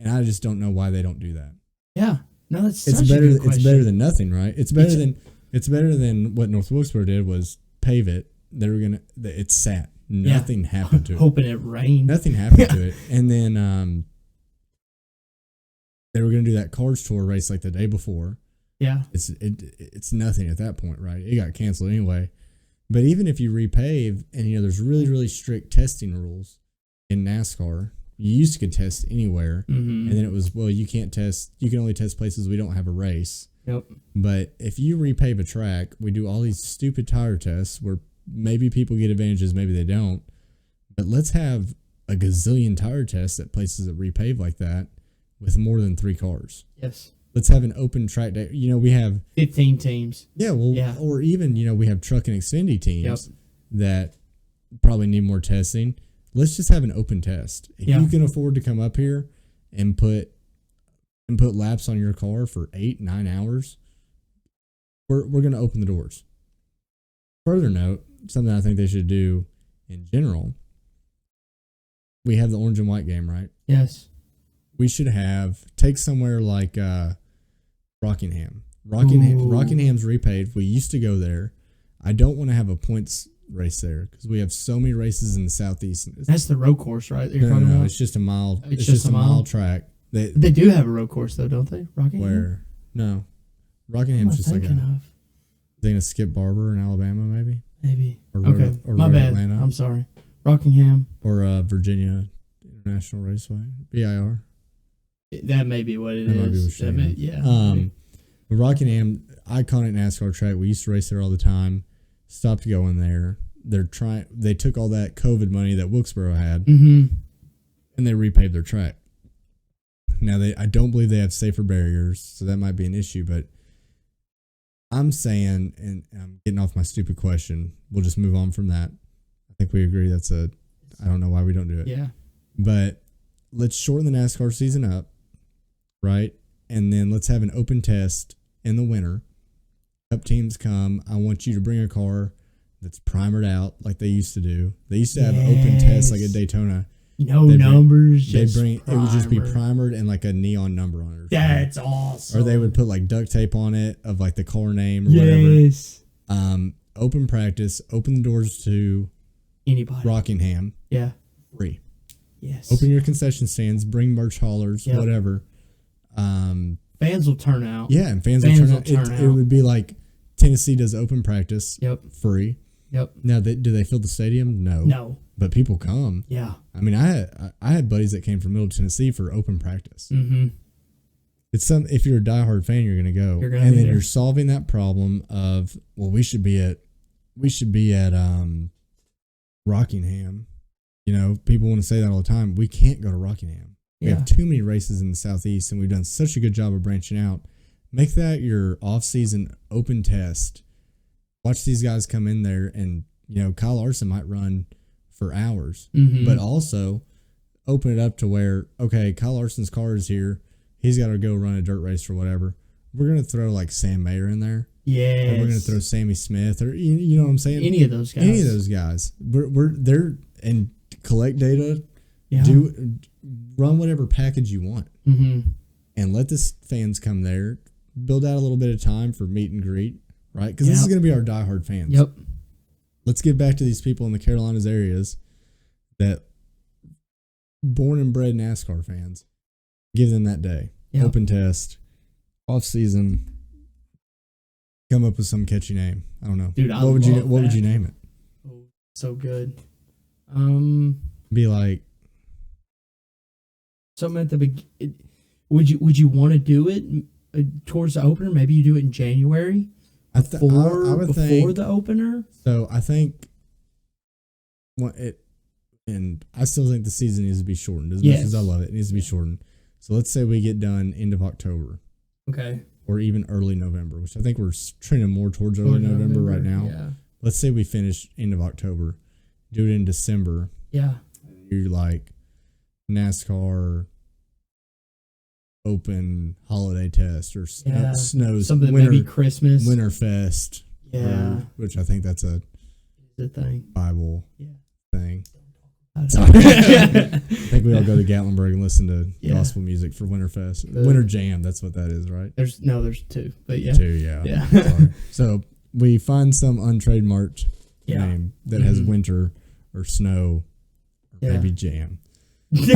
I just don't know why they don't do that. Yeah. No, that's it's such better. a good question. It's better than nothing, right? It's better than what North Wilkesboro did was pave it. They were gonna. It sat. Nothing happened to it. Hoping it rained. Nothing happened to it. And then they were gonna do that Cars Tour race like the day before. Yeah. It's nothing at that point, right? It got canceled anyway. But even if you repave, and you know there's really, really strict testing rules in NASCAR. You used to could test anywhere, and then it was, well, you can't test. You can only test places we don't have a race. Yep. But if you repave a track, we do all these stupid tire tests where maybe people get advantages, maybe they don't. But let's have a gazillion tire tests at places that repave like that with more than 3 cars. Yes. Let's have an open track day. You know, we have 15 teams. Yeah, well, or even, you know, we have truck and Xfinity teams that probably need more testing. Let's just have an open test. If you can afford to come up here and put laps on your car for 8-9 hours, we're going to open the doors. Further note, something I think they should do in general, we have the orange and white game, right? Yes. We should take somewhere like Rockingham. Rockingham's repaved. We used to go there. I don't want to have a points race there because we have so many races in the Southeast. That's the road course, right? No, it's just a mile. It's just a mile track. They do have a road course though, don't they? Rockingham. Where? No, Rockingham's just like a Skip Barber in Alabama, maybe. Maybe. Or my bad. Atlanta. I'm sorry. Rockingham or Virginia International Raceway, VIR. That may be what it is. Rockingham, iconic NASCAR track. We used to race there all the time. Stopped going there. They took all that COVID money that Wilkesboro had, and they repaved their track. Now I don't believe they have safer barriers, so that might be an issue. But I'm saying, and I'm getting off my stupid question. We'll just move on from that. I think we agree I don't know why we don't do it. Yeah. But let's shorten the NASCAR season up, right? And then let's have an open test in the winter. Cup teams come. I want you to bring a car that's primered out like they used to do. They used to have open tests like at Daytona. Numbers. It would just be primered and like a neon number on it. That's awesome. Or they would put like duct tape on it of like the car name or whatever. open practice, open the doors to Anybody. Rockingham, Yeah. free. Yes. Open your concession stands, bring merch haulers, Yep. whatever. Fans will turn out. Yeah, and fans will turn out. It would be like Tennessee does open practice, free. Yep. Now, do they fill the stadium? No. No. But people come. Yeah. I mean, I had buddies that came from Middle Tennessee for open practice. Mm-hmm. It's if you're a diehard fan, you're going to go. And then you're solving that problem of, well, we should be at Rockingham. You know, people want to say that all the time. We can't go to Rockingham. We have too many races in the Southeast, and we've done such a good job of branching out. Make that your off-season open test. Watch these guys come in there, and, you know, Kyle Larson might run for hours. Mm-hmm. But also open it up to where, okay, Kyle Larson's car is here. He's got to go run a dirt race or whatever. We're going to throw, like, Sam Mayer in there. Yes. Or we're going to throw Sammy Smith, or, you know what I'm saying? Any of those guys. We're there and collect data. Yeah. Run whatever package you want. Mm-hmm. And let the fans come there. Build out a little bit of time for meet and greet, right? Because this is going to be our diehard fans. Yep. Let's give back to these people in the Carolinas areas that born and bred NASCAR fans. Give them that day. Yep. Open test. Off season. Come up with some catchy name. I don't know. Dude, what would you name it? Oh, so good. Be like something at the beginning. Would you want to do it towards the opener? Maybe you do it in January before the opener. So I think and I still think the season needs to be shortened as much as I love it. It needs to be shortened. So let's say we get done end of October. Okay. Or even early November, which I think we're trending more towards early November right now. Yeah. Let's say we finish end of October. Do it in December. Yeah. You're like NASCAR open holiday test or snows. Something maybe Christmas. Winterfest. Yeah. Which I think that's a thing. Bible thing. I think we all go to Gatlinburg and listen to gospel music for Winterfest. Winter Jam, that's what that is, right? There's two, but yeah. Two, yeah. Sorry. So we find some untrademarked name that has winter or snow or maybe jam. But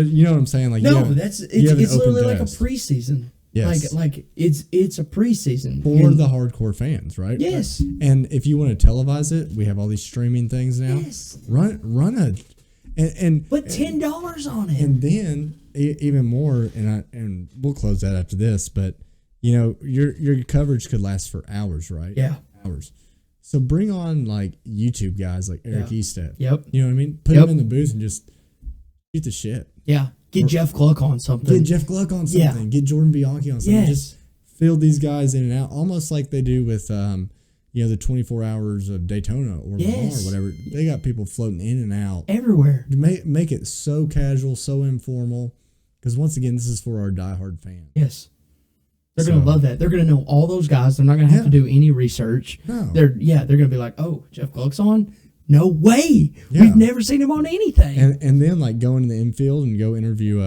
you know what I'm saying? Like, it's literally like a preseason. Yes. Like it's a preseason for the hardcore fans, right? Yes. And if you want to televise it, we have all these streaming things now. Yes. Run and put $10 on it. And then even more, and we'll close that after this. But you know, your coverage could last for hours, right? Yeah, hours. So bring on like YouTube guys like Eric Estep. Yep. You know what I mean? Put him in the booth and just shoot the shit. Yeah. Get Jeff Gluck on something. Yeah. Get Jordan Bianchi on something. Yes. Just fill these guys in and out, almost like they do with the 24 hours of Daytona or Lamar or whatever. They got people floating in and out everywhere. Make it so casual, so informal. Because once again, this is for our diehard fans. Yes. They're going to love that. They're going to know all those guys. They're not going to have to do any research. No. They're going to be like, oh, Jeff Gluck's on? No way. Yeah. We've never seen him on anything. And then like go into the infield and go interview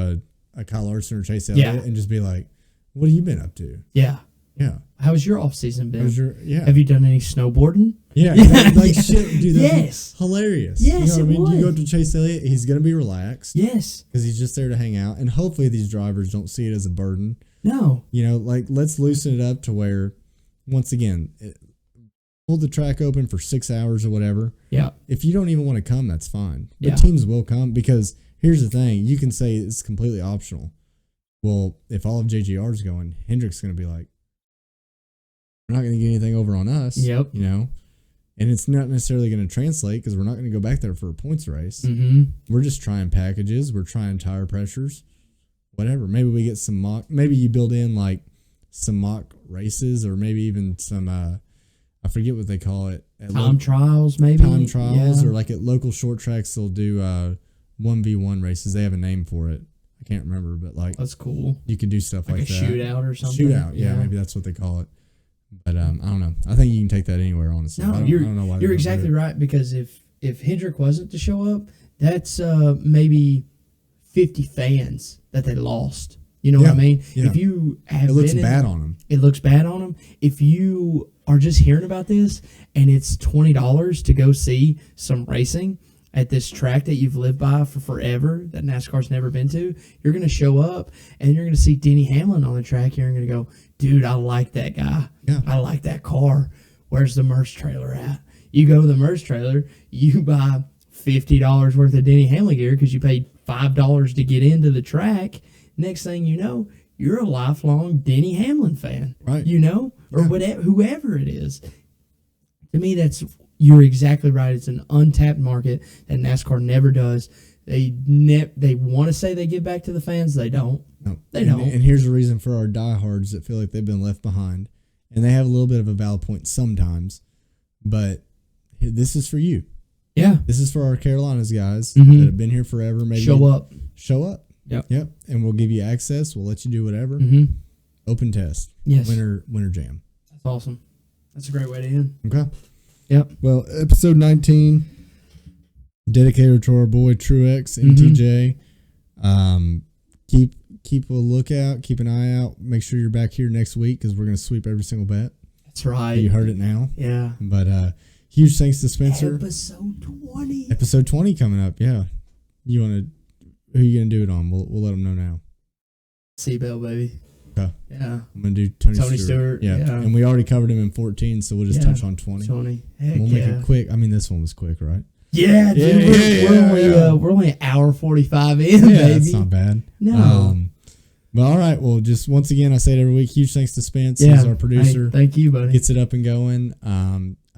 a Kyle Larson or Chase Elliott and just be like, what have you been up to? Yeah. Yeah. How's your off season been? Yeah. Have you done any snowboarding? Yeah. Like shit, dude. That's hilarious. Yes, you know what I mean? Would. You go to Chase Elliott, he's going to be relaxed. Yes. Because he's just there to hang out. And hopefully these drivers don't see it as a burden. No. You know, like let's loosen it up to where, once again, pull the track open for 6 hours or whatever. Yeah. If you don't even want to come, that's fine. But teams will come because here's the thing. You can say it's completely optional. Well, if all of JGR's going, Hendrick's going to be like, we're not going to get anything over on us. Yep. You know? And it's not necessarily going to translate because we're not going to go back there for a points race. Mm-hmm. We're just trying packages. We're trying tire pressures. Whatever. Maybe we get some mock. Maybe you build in like some mock races or maybe even some, I forget what they call it. Time trials, maybe? Time trials or like at local short tracks, they'll do 1v1 races. They have a name for it. I can't remember, but like. That's cool. You could do stuff like a that. Shootout or something. Shootout, yeah, maybe that's what they call it. But I don't know. I think you can take that anywhere, honestly. No, I don't know why you're exactly right because if Hendrick wasn't to show up, that's maybe 50 fans that they lost. You know what I mean? Yeah. If you have it looks bad on them. It looks bad on them. If you are just hearing about this, and it's $20 to go see some racing at this track that you've lived by for forever, that NASCAR's never been to, you're going to show up and you're going to see Denny Hamlin on the track. You're going to go, dude, I like that guy. Yeah. I like that car. Where's the merch trailer at? You go to the merch trailer, you buy $50 worth of Denny Hamlin gear because you paid $5 to get into the track. Next thing you know, you're a lifelong Denny Hamlin fan. Right. You know? Or whatever, whoever it is. To me, you're exactly right. It's an untapped market that NASCAR never does. They want to say they give back to the fans. They don't. No. They don't. And here's the reason for our diehards that feel like they've been left behind. And they have a little bit of a valid point sometimes. But this is for you. Yeah. This is for our Carolinas guys Mm-hmm. that have been here forever. Maybe Show up. Show up. Yep. Yep. And we'll give you access. We'll let you do whatever. Mm-hmm. Open test. Yes. Winter jam. That's awesome. That's a great way to end. Okay. Yep. Well, episode 19, dedicated to our boy Truex, MTJ. Keep a lookout. Keep an eye out. Make sure you're back here next week because we're going to sweep every single bet. That's right. You heard it now. Yeah. But huge thanks to Spencer. Episode 20. Episode 20 coming up. Yeah. Who you going to do it on? We'll let them know now. Seatbelt, baby. Okay. Yeah. I'm going to do Tony Stewart. Yeah. Yeah. And we already covered him in 14, so we'll just touch on 20. 20. Heck We'll yeah. make it quick. I mean, this one was quick, right? Yeah, dude. We're only an hour 45 in, baby. That's not bad. No. But all right, well, just once again, I say it every week. Huge thanks to Spence. He's our producer. Hey, thank you, buddy. Gets it up and going.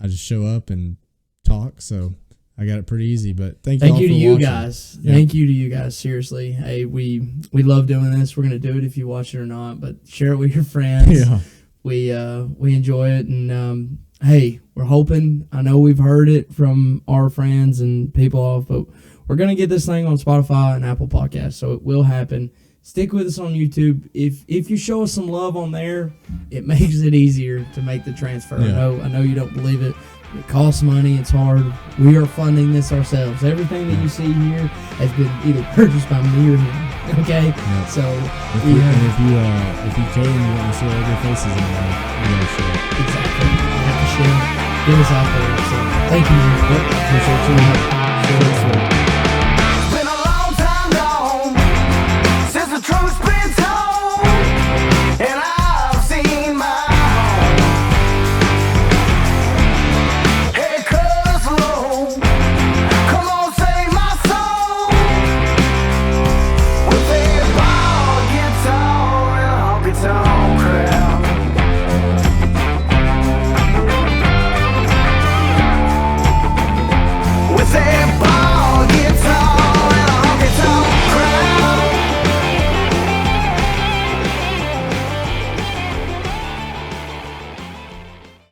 I just show up and talk, so I got it pretty easy. But thank you all you for to you watching. guys. Yeah. Thank you to you guys. Seriously, hey, we love doing this. We're gonna do it if you watch it or not, but share it with your friends. Yeah. We enjoy it, and hey, we're hoping. I know we've heard it from our friends and people off, but we're gonna get this thing on Spotify and Apple Podcasts, so it will happen. Stick with us on YouTube. If you show us some love on there, it makes it easier to make the transfer. Yeah. I know you don't believe it. It costs money. It's hard. We are funding this ourselves. Everything that you see here has been either purchased by me or him. Okay, Yeah. so If you care and you want to see all their faces in there, you gotta share it. exactly. You have to share. Get us out there. So thank you. Appreciate you. Share this week.